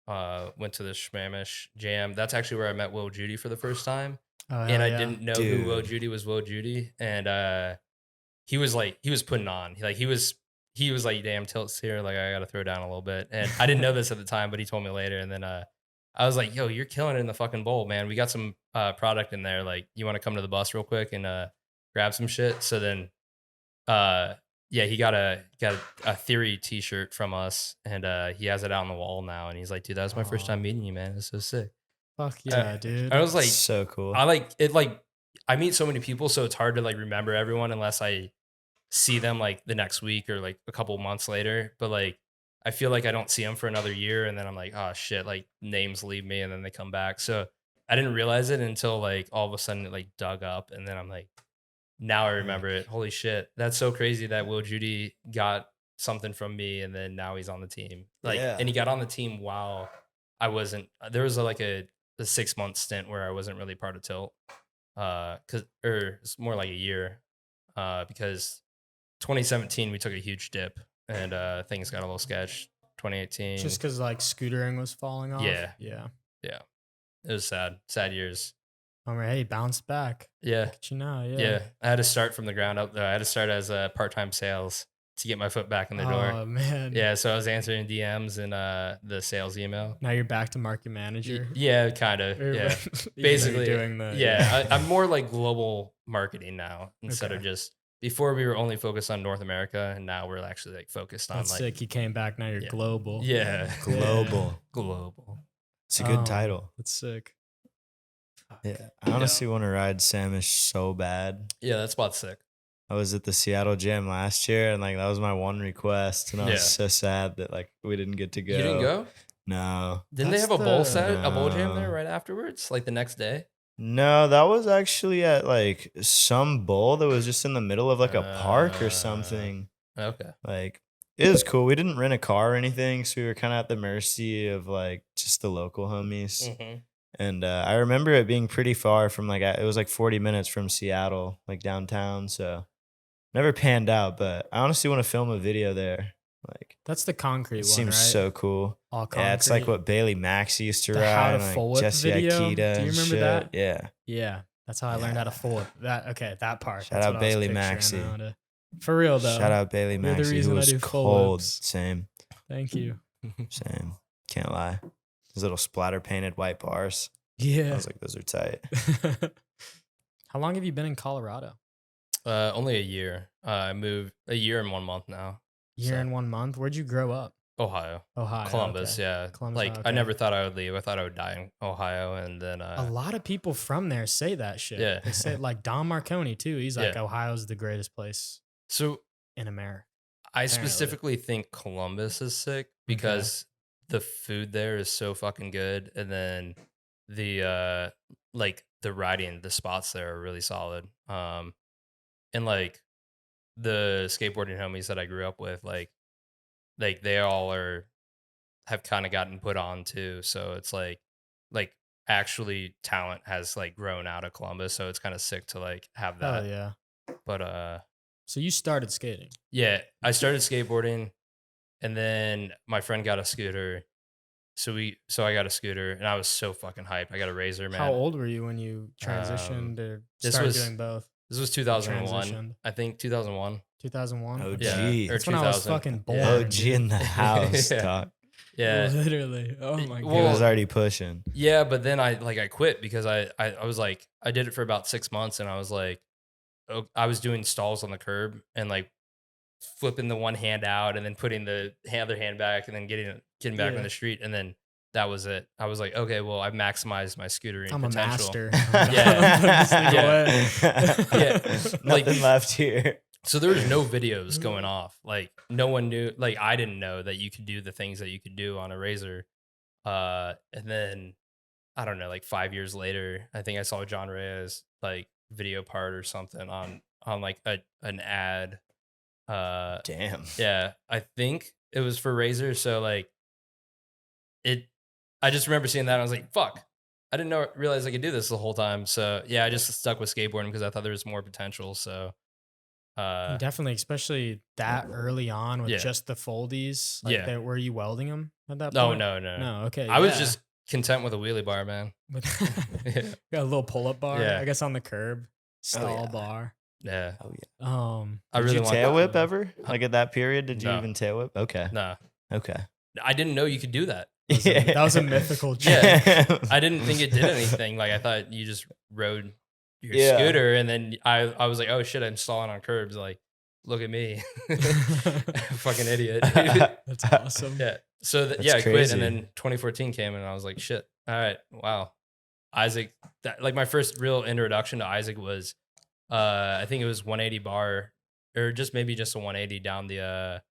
Went to the Schmamish Jam. That's actually where I met Will Judy for the first time. And I didn't know who Will Judy was. Will Judy, and he was putting on. He was like, damn, Tilt's here. Like, I got to throw down a little bit. And I didn't know this at the time, but he told me later. And then I was like, yo, you're killing it in the fucking bowl, man. We got some product in there. Like, you want to come to the bus real quick and grab some shit? So then, he got a Theory t-shirt from us, and he has it out on the wall now. And he's like, dude, that was my first time meeting you, man. It's so sick. Fuck yeah, dude. I was like, so cool. I like it. Like, I meet so many people, so it's hard to like remember everyone unless I see them like the next week or like a couple months later. But like, I feel like I don't see them for another year, and then I'm like, oh shit, like names leave me, and then they come back. So I didn't realize it until like all of a sudden it like dug up, and then I'm like, now I remember it. Holy shit, that's so crazy that Will Judy got something from me, and then now he's on the team. Like, and he got on the team while I wasn't. There was like a 6-month stint where I wasn't really part of Tilt, it's more like a year, because 2017 we took a huge dip and things got a little sketch. 2018, just because like scootering was falling off. Yeah. It was sad years. Hey, bounce back. Yeah. Look at you now. Yeah. I had to start from the ground up though. I had to start as a part-time sales to get my foot back in the door. Oh man. Yeah. So I was answering DMs and the sales email. Now you're back to market manager. Yeah, kind of. Yeah. Basically doing that. Yeah. I'm more like global marketing now instead of just, before we were only focused on North America, and now we're actually like focused on That's like, sick. You came back. Now you're global. Yeah. Global. It's a good title. That's sick. Yeah. I honestly want to ride Samish so bad. Yeah, that spot's sick. I was at the Seattle Jam last year, and like that was my one request, and I was so sad that like we didn't get to go. You didn't go? No. Didn't they have a bowl jam there right afterwards, like the next day? No, that was actually at like some bowl that was just in the middle of like a park or something. Okay. Like, it was cool. We didn't rent a car or anything, so we were kind of at the mercy of like just the local homies. Mm-hmm. And I remember it being pretty far from like, it was like 40 minutes from Seattle, like downtown. So never panned out, but I honestly want to film a video there. Like, that's the concrete it one, seems right? so cool. All concrete. Yeah, it's like what Bailey Max used to The ride. how to like full whip Jesse video. Akita. Do you and remember shit. that? Yeah. Yeah. That's how I learned how to full whip. That part. Shout That's out what I was Bailey picturing Maxey. how to For real though. Shout out Bailey You're the Maxey, who reason I was do full cold. whips. Same. Thank you. Same. Can't lie. His little splatter painted white bars. I Yeah. was like, those are tight. How long have you been in Colorado? Only a year. I moved a year and 1 month now. Year and 1 month. Where'd you grow up? Ohio. Oh, Columbus, okay. yeah. Columbus, Like, I never thought I would leave. I thought I would die in Ohio, and then a lot of people from there say that shit. Yeah. They say like Don Marconi too. He's like, Yeah. Ohio's the greatest place So in America. I Apparently. specifically think Columbus is sick because the food there is so fucking good, and then the like the riding, the spots there are really solid. And like the skateboarding homies that I grew up with, like they all have kind of gotten put on too. So it's like actually talent has like grown out of Columbus. So it's kind of sick to like have Oh that. yeah. But So you started skating. yeah, I started skateboarding, and then my friend got a scooter. So I got a scooter, and I was so fucking hyped. I got a Razor, man. How old were you when you transitioned or this started was- doing both? This was 2001. Transitioned. I think 2001. 2001. OG. Yeah, or That's when I was 2000. fucking born. Yeah. OG in the house, Yeah. dog. Yeah. Literally. Oh my Well, He god. was already pushing. Yeah, but then I quit because I was like, I did it for about 6 months, and I was like, I was doing stalls on the curb and like flipping the one hand out and then putting the other hand back and then getting back Yeah. on the street, and then that was it. I was like, okay, well, I've maximized my scootering I'm a potential. master. Yeah. I'm putting this thing Yeah. away. Nothing left here. So there was no videos going off. Like no one knew. Like I didn't know that you could do the things that you could do on a Razor. And then I don't know, like 5 years later, I think I saw John Reyes like video part or something on like an ad. Damn. Yeah, I think it was for Razor. So like I just remember seeing that and I was like, fuck. I didn't realize I could do this the whole time. So yeah, I just stuck with skateboarding because I thought there was more potential. So Definitely, especially that early on with Yeah. just the foldies. Like Yeah. were you welding them at that no, point? no. No, okay. I was yeah. just content with a wheelie bar, man. Yeah. Got a little pull-up bar, Yeah. I guess, on the curb. Stall yeah. bar. Yeah. Oh yeah. I Did really you want tail that. whip ever? Like at that period, did you No. even tail whip? Okay. No. Okay. I didn't know you could do that. That was a mythical Yeah. trick. I didn't think it did anything. Like I thought you just rode your Yeah. scooter, and then I was like, oh shit, I'm stalling on curbs. Like, look at me, fucking idiot. That's awesome. Yeah. So That's yeah, I quit, crazy. and then 2014 came, and I was like, shit. All right, wow. Isaac, like my first real introduction to Isaac was, I think it was 180 bar, or maybe just a 180 down the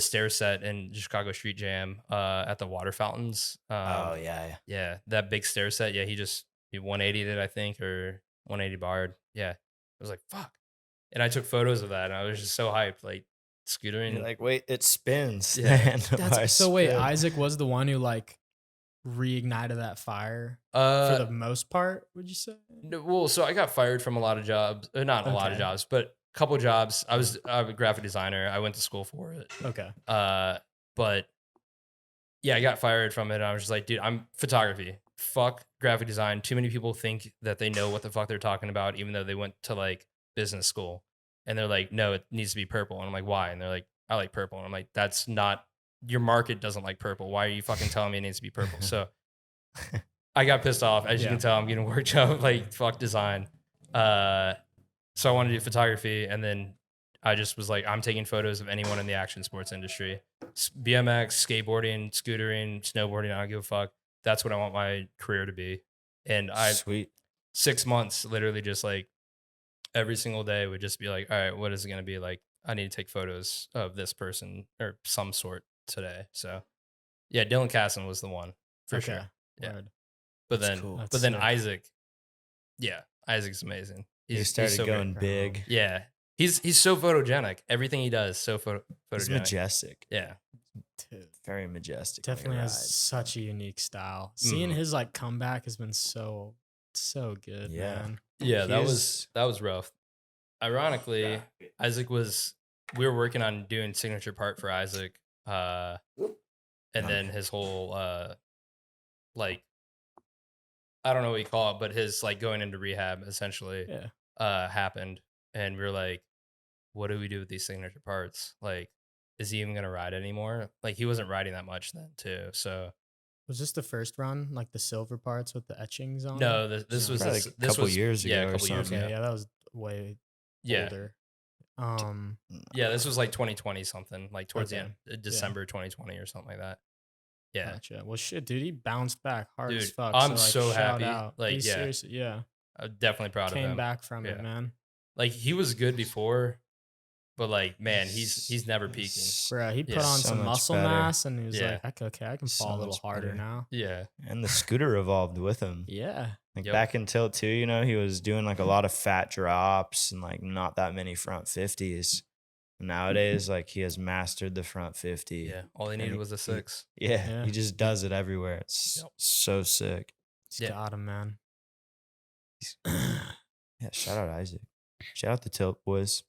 stair set in Chicago Street Jam at the water fountains. Oh yeah. Yeah, that big stair set. Yeah, he 180'd it, I think, or 180 barred. Yeah. I was like, fuck. And I took photos of that, and I was just so hyped, like scootering. You're like, wait, it spins. Yeah. The handlebars So wait, spin. Isaac was the one who like reignited that fire for uh, the most part, would you say? no, well, so I got fired from a lot of jobs, not a lot of Okay. jobs, but a couple jobs. I'm a graphic designer. I went to school for it. Okay. But yeah, I got fired from it. And I was just like, dude, I'm photography. Fuck graphic design. Too many people think that they know what the fuck they're talking about, even though they went to like business school. And they're like, no, it needs to be purple. And I'm like, why? And they're like, I like purple. And I'm like, that's not, your market doesn't like purple. Why are you fucking telling me it needs to be purple? So I got pissed off. As you Yeah. can tell, I'm getting worked up, like fuck design. So I wanted to do photography, and then I just was like, I'm taking photos of anyone in the action sports industry. BMX, skateboarding, scootering, snowboarding, I don't give a fuck. That's what I want my career to be. And I Sweet. 6 months literally just like every single day would just be like, all right, what is it going to be like? I need to take photos of this person or some sort today. So yeah, Dylan Casson was the one for sure. Yeah. Word. But That's then, cool. That's but then sick. Isaac, yeah, Isaac's amazing. You started so going great. big. Yeah, he's so photogenic. Everything he does so photogenic. He's majestic. Yeah, Dude, Very majestic. when he definitely has rides. such a unique style. Seeing Mhm. his like comeback has been so good, Yeah. man. yeah. That He's- was rough. Ironically, Isaac we were working on doing signature part for Isaac, and then his whole like, I don't know what you call it, but his like going into rehab essentially Yeah. happened, and we were like, what do we do with these signature parts? Like, is he even gonna ride anymore? Like, he wasn't riding that much then too. So Was this the first run, like the silver parts with the etchings on them? no, this No. was Probably a couple years yeah, ago a or couple years something. ago. Okay, yeah, that was way Yeah, older. Um, yeah, this was like 2020 something, like towards the Okay, end, yeah. December 2020 or something like that. Yeah, Gotcha. Well, shit, dude, he bounced back hard as dude, fuck. I'm So like, so shout happy. out. Like, He's yeah, seriously, yeah, I'm definitely proud of came him. back from it, Yeah, man. like he was good before, but like, man, he's never peaking. He's Bro, he put Yeah, on so some much muscle better. mass, and he was Yeah. like, okay, I can So fall a little much harder better. now. yeah, And the scooter evolved with him. Yeah, Like Yep. back in tilt 2, you know, he was doing like a lot of fat drops and like not that many front 50s. Nowadays, like he has mastered the front 50. yeah. All he And needed was a 6. Yeah, Yeah. he just does it everywhere. It's Yep. so sick. he's Yeah. got him, man. Yeah, shout out Isaac. Shout out the Tilt boys.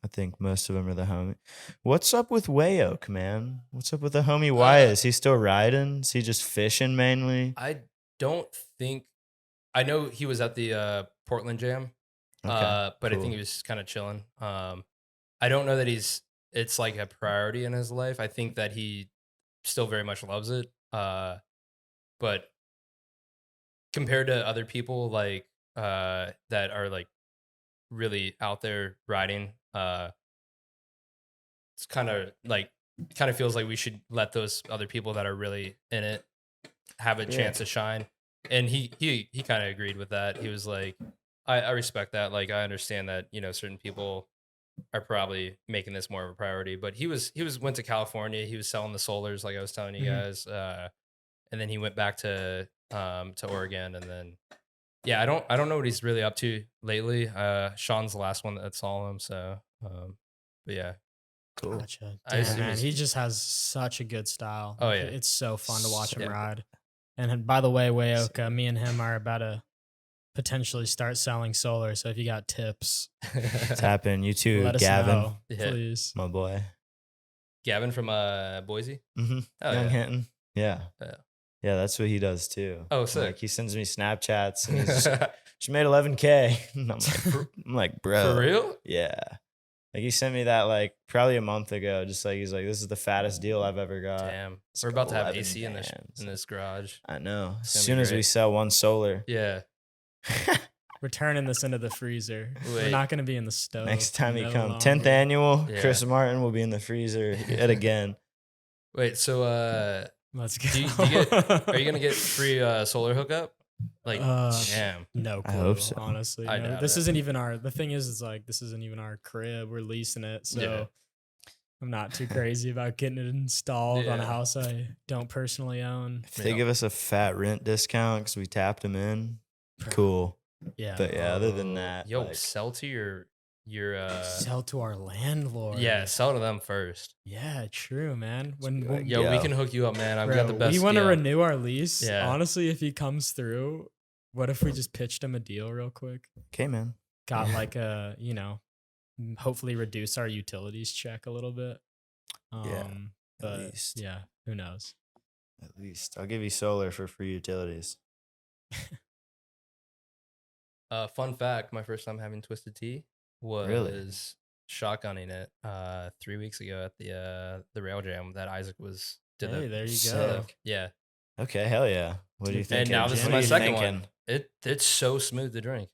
I think most of them are the homie. What's up with Wayoke, man? What's up with the homie Wyatt? Is he still riding? Is he just fishing mainly? I don't think. I know he was at the Portland Jam, but I cool. think he was kind of chilling. I don't know that it's like a priority in his life. I think that he still very much loves it. But compared to other people like that are like really out there riding, it's kind of feels like we should let those other people that are really in it have a Yeah. chance to shine. And he kind of agreed with that. He was like, I respect that. Like, I understand that, you know, certain people are probably making this more of a priority, but he went to California. He was selling the solars, like I was telling you Mhm. guys. And then he went back to Oregon, and then, yeah, I don't know what he's really up to lately. Sean's the last one that saw him. So, but yeah, Cool. Gotcha. I Damn, assume man, he's- he just has such a good style. Oh, Like, yeah. it's so fun to watch him Yeah. ride. And by the way, Wayoka, me and him are about to potentially start selling solar. So if you got tips, Tap in. You too, let us Gavin, know, Yeah. please. my boy. Gavin from Boise. Mm-hmm. Oh, Young yeah. Hinton. Yeah. Yeah. Yeah, that's what he does too. Oh, Like sick. he sends me Snapchats and he's she made 11K. And I'm like, bro. For real? Yeah. Like he sent me that like probably a month ago. Just like he's like, this is the fattest deal I've ever got. Damn, It's we're about to have 11 AC in this bands. garage. I know. As It's gonna be soon as we great. sell one solar, Yeah. We're turning this into the freezer. We're Wait. not going to be in the stove. next time he no comes, 10th longer. annual, Yeah. Chris Martin will be in the freezer yet again. Wait, so Let's go. are you gonna get free solar hookup? Like, damn. No I clue, hope so. honestly. I no. doubt This it. isn't even our, the thing is like, this isn't even our crib. We're leasing it. So Yeah. I'm not too crazy about getting it installed on a Yeah. house I don't personally own. If they Yeah. give us a fat rent discount because we tapped him in, cool. Yeah. But yeah, other than Oh, that, yo, like, sell to your Sell to our landlord. yeah, sell to them first. Yeah, true, man. be When, like, Yo, we Yo. can hook you up, man. I've bro, got the best. we want to deal. renew our lease. Yeah. Honestly, if he comes through, what if we just pitched him a deal real quick? okay, man. Got like a, you know, hopefully reduce our utilities check a little bit. At But least. yeah, who knows? At least I'll give you solar for free utilities. Fun fact: my first time having twisted tea was Really? shotgunning it 3 weeks ago at the rail jam that Isaac did. Hey, there you Sick. go. Yeah, Okay, hell yeah. What do you think? and now this is Jim? my What are you second one. It's so smooth to drink.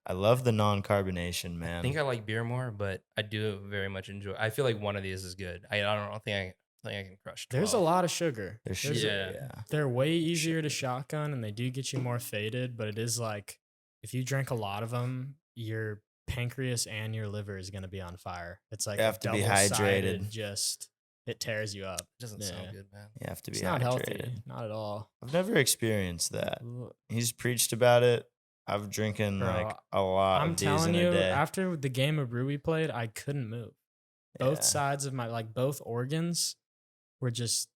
I love the non-carbonation, man. I think I like beer more, but I do very much enjoy. I feel like one of these is good. I don't think I can crush. 12. There's a lot of sugar. There's There's sugar, Yeah. yeah. They're way easier to shotgun and they do get you more faded, but it is like if you drink a lot of them, your pancreas and your liver is going to be on fire. It's like You have to be hydrated. Just it tears you up. It doesn't Yeah. sound good, man. You have to be It's not hydrated. healthy, not at all. I've never experienced that. Bro, He's preached about it. I've drinking like a lot I'm of these telling in you, a day. after the game of brew we played, I couldn't move. Both Yeah. sides of my both organs were just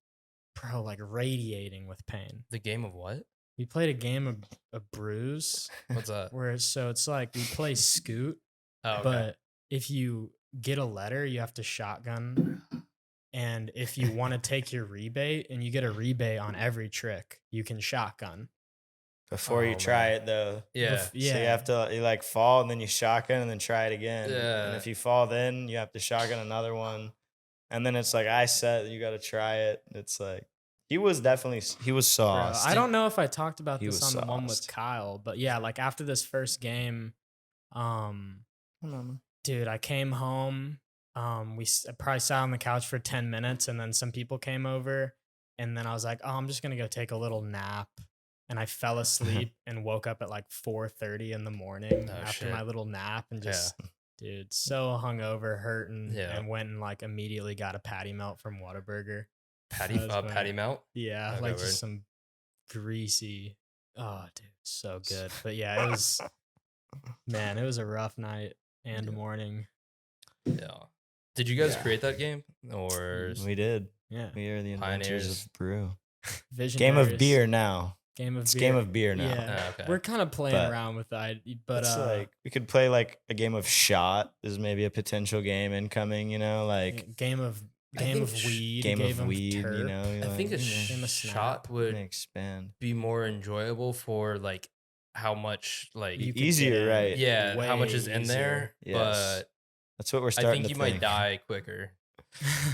like radiating with pain. The game of what? We played a game of brews What's that? where it's like we play scoot, Oh, okay. but if you get a letter, you have to shotgun. And if you want to take your rebate and you get a rebate on every trick, you can shotgun. Before you Oh, try man. it though. Yeah. So you have to like fall and then you shotgun and then try it again. And Yeah. if you fall then you have to shotgun another one. And then it's like I set, you gotta try it. It's like he was Bro, sauced. I don't know if I talked about He this was on the one with sauced. Kyle, but yeah, like after this first game, dude, I came home. I probably sat on the couch for 10 minutes, and then some people came over, and then I was like, "Oh, I'm just gonna go take a little nap." And I fell asleep and woke up at like 4:30 in the morning Oh, after shit. my little nap, and Yeah. just, dude, so hungover, hurting, Yeah. and went and like immediately got a patty melt from Whataburger. Patty That was patty melt. Yeah, Okay, like word. just some greasy. Oh, dude, so good. But yeah, it was, man, it was a rough night and Yeah. morning. Yeah. Did you guys Yeah. create that game or We did. Yeah, We are the inventors Pioneers? of brew. visionaries. Game of beer now. Game of It's beer. game of beer now. Yeah, Oh, okay. we're kind of playing But around with that, but It's like we could play like a game of shot is maybe a potential game incoming, you know, like game of I think weed, game of game weed, you terp. know. I think a like, Game of shot snap. would expand. be more enjoyable for like how much like You could Easier, get in right? yeah, how much way is in there, easier. Yes. but That's what we're I starting think to you think. might die quicker.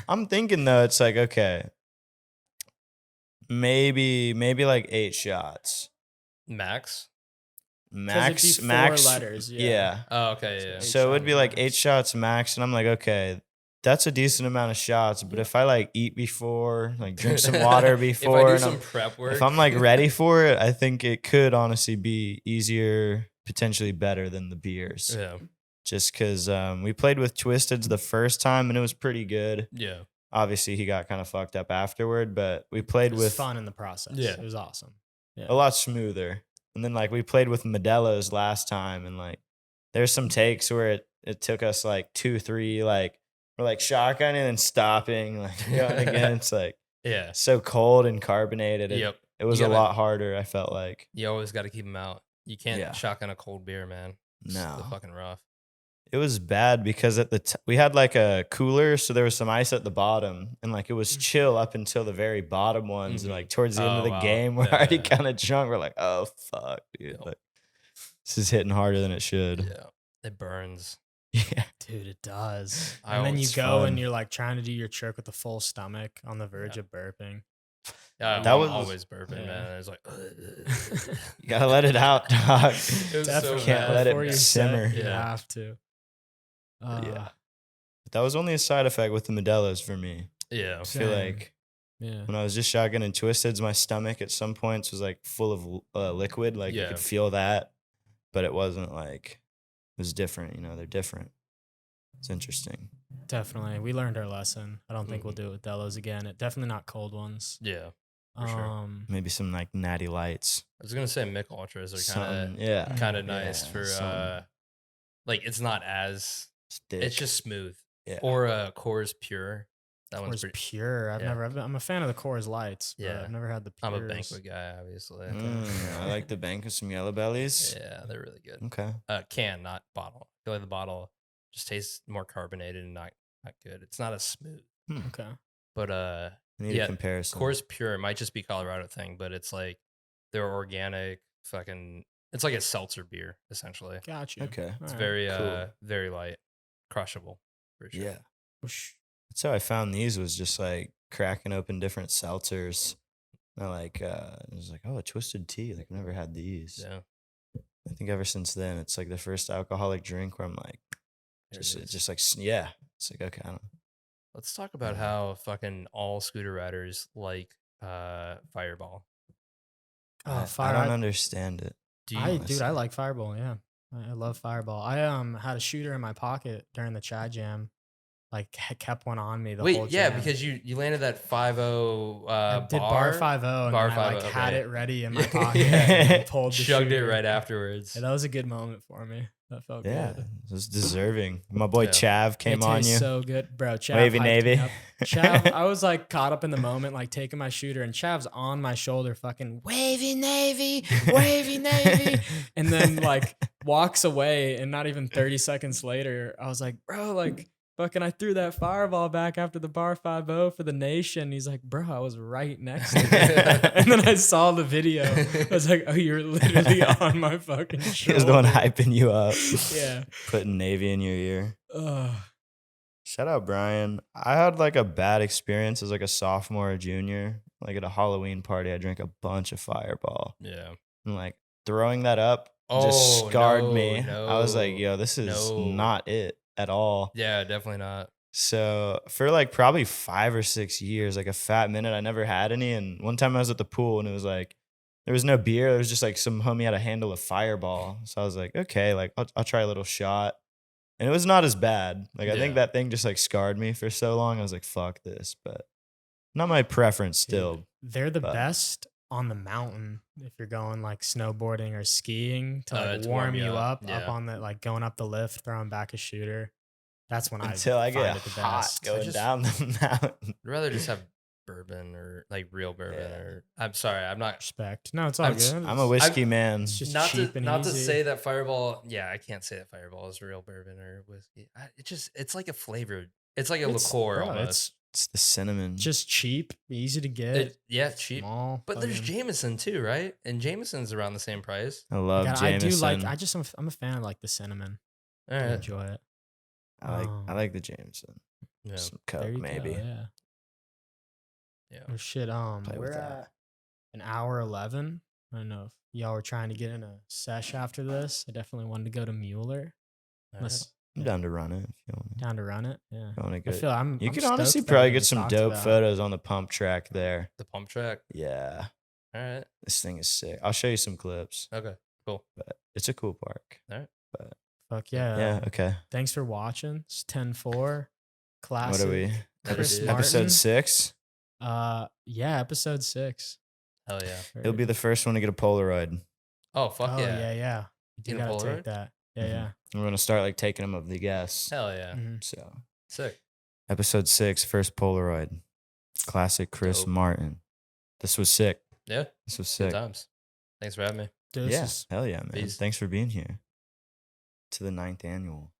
I'm thinking though, it's like okay, maybe like 8 shots Max? Because it'd be max. 4 letters. Yeah. Oh, okay, yeah. So it would shots be like 8 max. shots max, and I'm like, okay, that's a decent amount of shots. But if I like eat before, like drink some water before, if I do and some prep work, if I'm like ready for it, I think it could honestly be easier, potentially better than the beers. yeah, Just because we played with Twisteds the first time and it was pretty good. yeah, Obviously, he got kind of fucked up afterward, but we played It was with fun in the process. Yeah. It was awesome. Yeah. a lot smoother. And then like we played with Modelo's last time, and like there's some takes where it took us like 2, 3, like we're like shotgunning and stopping, like going again. It's like yeah. so cold and carbonated. Yep. It was You a gotta- lot harder, I felt like. You always got to keep them out. You can't Yeah. shotgun a cold beer, man. It's No. fucking rough. It was bad because at we had like a cooler, so there was some ice at the bottom, and like it was chill up until the very bottom ones. And Mhm. like towards the end Oh, of the wow. game, we're Yeah, already yeah. kind of drunk. We're like, oh fuck, dude, Yep. like this is hitting harder than it should. Yeah, it burns. Yeah, Dude, it does. I And then you it's go fun. and you're like trying to do your trick with a full stomach on the verge of burping. Yeah, That I'm was- always burping, yeah. man. It's like, you gotta let it out, dog. It was so Definitely. Can't bad. let it Before you simmer. set, you Yeah. have to. Yeah. But that was only a side effect with the Modelo's for me. Yeah, I feel Same. like Yeah. when I was just shotgunning Twisteds, my stomach at some points was like full of liquid. Like you Yeah. could feel that, but it wasn't like it was different. You know, they're different. It's interesting. Definitely. We learned our lesson. I don't think we'll Mhm. do it with Delos again. Definitely not cold ones. yeah. For sure. Maybe some like natty lights. I was gonna say Mick Ultras are kind Something, yeah. of nice Yeah, for something. like it's not as Stick. it's just smooth. yeah. Or Coors Pure. That one's Coors pretty. Pure. I'm a fan of the Coors Lights, but Yeah. I've never had the I'm Pures. a banquet guy, obviously. I like the bank with some yellow bellies. Yeah, they're really good. Okay. Can, not bottle. I feel like the bottle just tastes more carbonated and not good. It's not as smooth. Okay. But I need Yeah, a comparison. Coors Pure, it might just be Colorado thing, but it's like they're organic, fucking. It's like a seltzer beer essentially. Got you. Okay. It's Alright. very Cool. very light, crushable for sure. Yeah. Whoosh. That's how I found these, was just like cracking open different seltzers. And I like it was like, oh, a twisted tea. Like I've never had these. Yeah. I think ever since then, it's like the first alcoholic drink where I'm like, There it just is. just like yeah. It's like okay, I don't. Let's talk about how fucking all scooter riders like Fireball. Oh, I fire! don't understand it. Do you? I honestly. like Fireball. Yeah, I love Fireball. I had a shooter in my pocket during the Chad Jam. Like kept one on me the whole Wait, yeah, jam. because you landed that 5-0 I did bar 5-0 and Bar then I like 5-0, had okay. it ready in my pocket Yeah. and pulled the chugged it shooter. right afterwards. Yeah, that was a good moment for me. That felt Yeah, good. it was deserving. My boy Yeah. Chav came It on tastes you. so good, bro. Chav Wavy hyped me Navy. up. Chav, I was like caught up in the moment, like taking my shooter, and Chav's on my shoulder, fucking wavy Navy, wavy Navy, and then like walks away, and not even 30 seconds later, I was like, bro, like fucking, I threw that fireball back after the bar 5-0 for the nation. He's like, bro, I was right next to it. And then I saw the video. I was like, oh, you're literally on my fucking He shoulder. was the one hyping you up. Yeah. Putting Navy in your ear. Ugh. Shout out Brian. I had like a bad experience as like a sophomore or junior. Like at a Halloween party, I drank a bunch of Fireball. Yeah. And like throwing that up just Oh, scarred no, me. I was like, no, yo, this is no. not it at all. Yeah, definitely not. So for like probably 5 or 6 years, like a fat minute, I never had any. And one time I was at the pool and it was like, there was no beer. There was just like some homie had a handle of Fireball. So I was like, okay, like I'll try a little shot. And it was not as bad. Like I think Yeah. that thing just like scarred me for so long. I was like, fuck this. But not my preference still. Dude, they're the but- best on the mountain if you're going like snowboarding or skiing to like to warm you up yeah. on the like going up the lift, throwing back a shooter. That's when Until I find get it the hot best. going just- down the mountain. I'd rather just have bourbon or like real bourbon Yeah. or I'm sorry, I'm not Respect. No, it's all I'm good. s- I'm a whiskey man. It's just not cheap to and not to easy. say that Fireball. Yeah, I can't say that Fireball is real bourbon or whiskey. It's like a flavored. It's like a liqueur bro, almost. It's the cinnamon. just cheap, easy to get. Yeah, cheap. Small, But there's fucking- Jameson too, right? And Jameson's around the same price. I love God, Jameson. I do like. I'm a fan of like the cinnamon. All I right. enjoy it. I like the Jameson. Yeah. Some There Coke you maybe. Go, yeah. Yeah. Oh shit. Play with We're that. at an hour 11. I don't know if y'all were trying to get in a sesh after this. I definitely wanted to go to Mueller. All right. Unless I'm down to run it if you want. down to run it. Yeah. I want to I go. feel I'm. You I'm could honestly stoked that probably we get some talked dope about- photos on the pump track there. The pump track. Yeah, All right. this thing is sick. I'll show you some clips, Okay. Cool. but it's a cool park. Fuck yeah. Yeah. Okay. Thanks for watching. It's 10-4. Classic. What are we? Chris Dude. Martin. Episode 6. Yeah, episode 6. Hell yeah. He'll be the first one to get a Polaroid. Oh fuck Oh yeah. yeah. You Get a gotta Polaroid? take that. Yeah, Mhm. yeah. We're gonna start like taking them of the guests. Hell yeah. Mhm. So Sick. episode 6, first Polaroid. Classic Chris Dope. Martin. This was sick. Yeah. This was Good sick. times. Thanks for having me. Dude, this Yeah. is Hell yeah, man. Peace. Thanks for being here. To the 9th annual.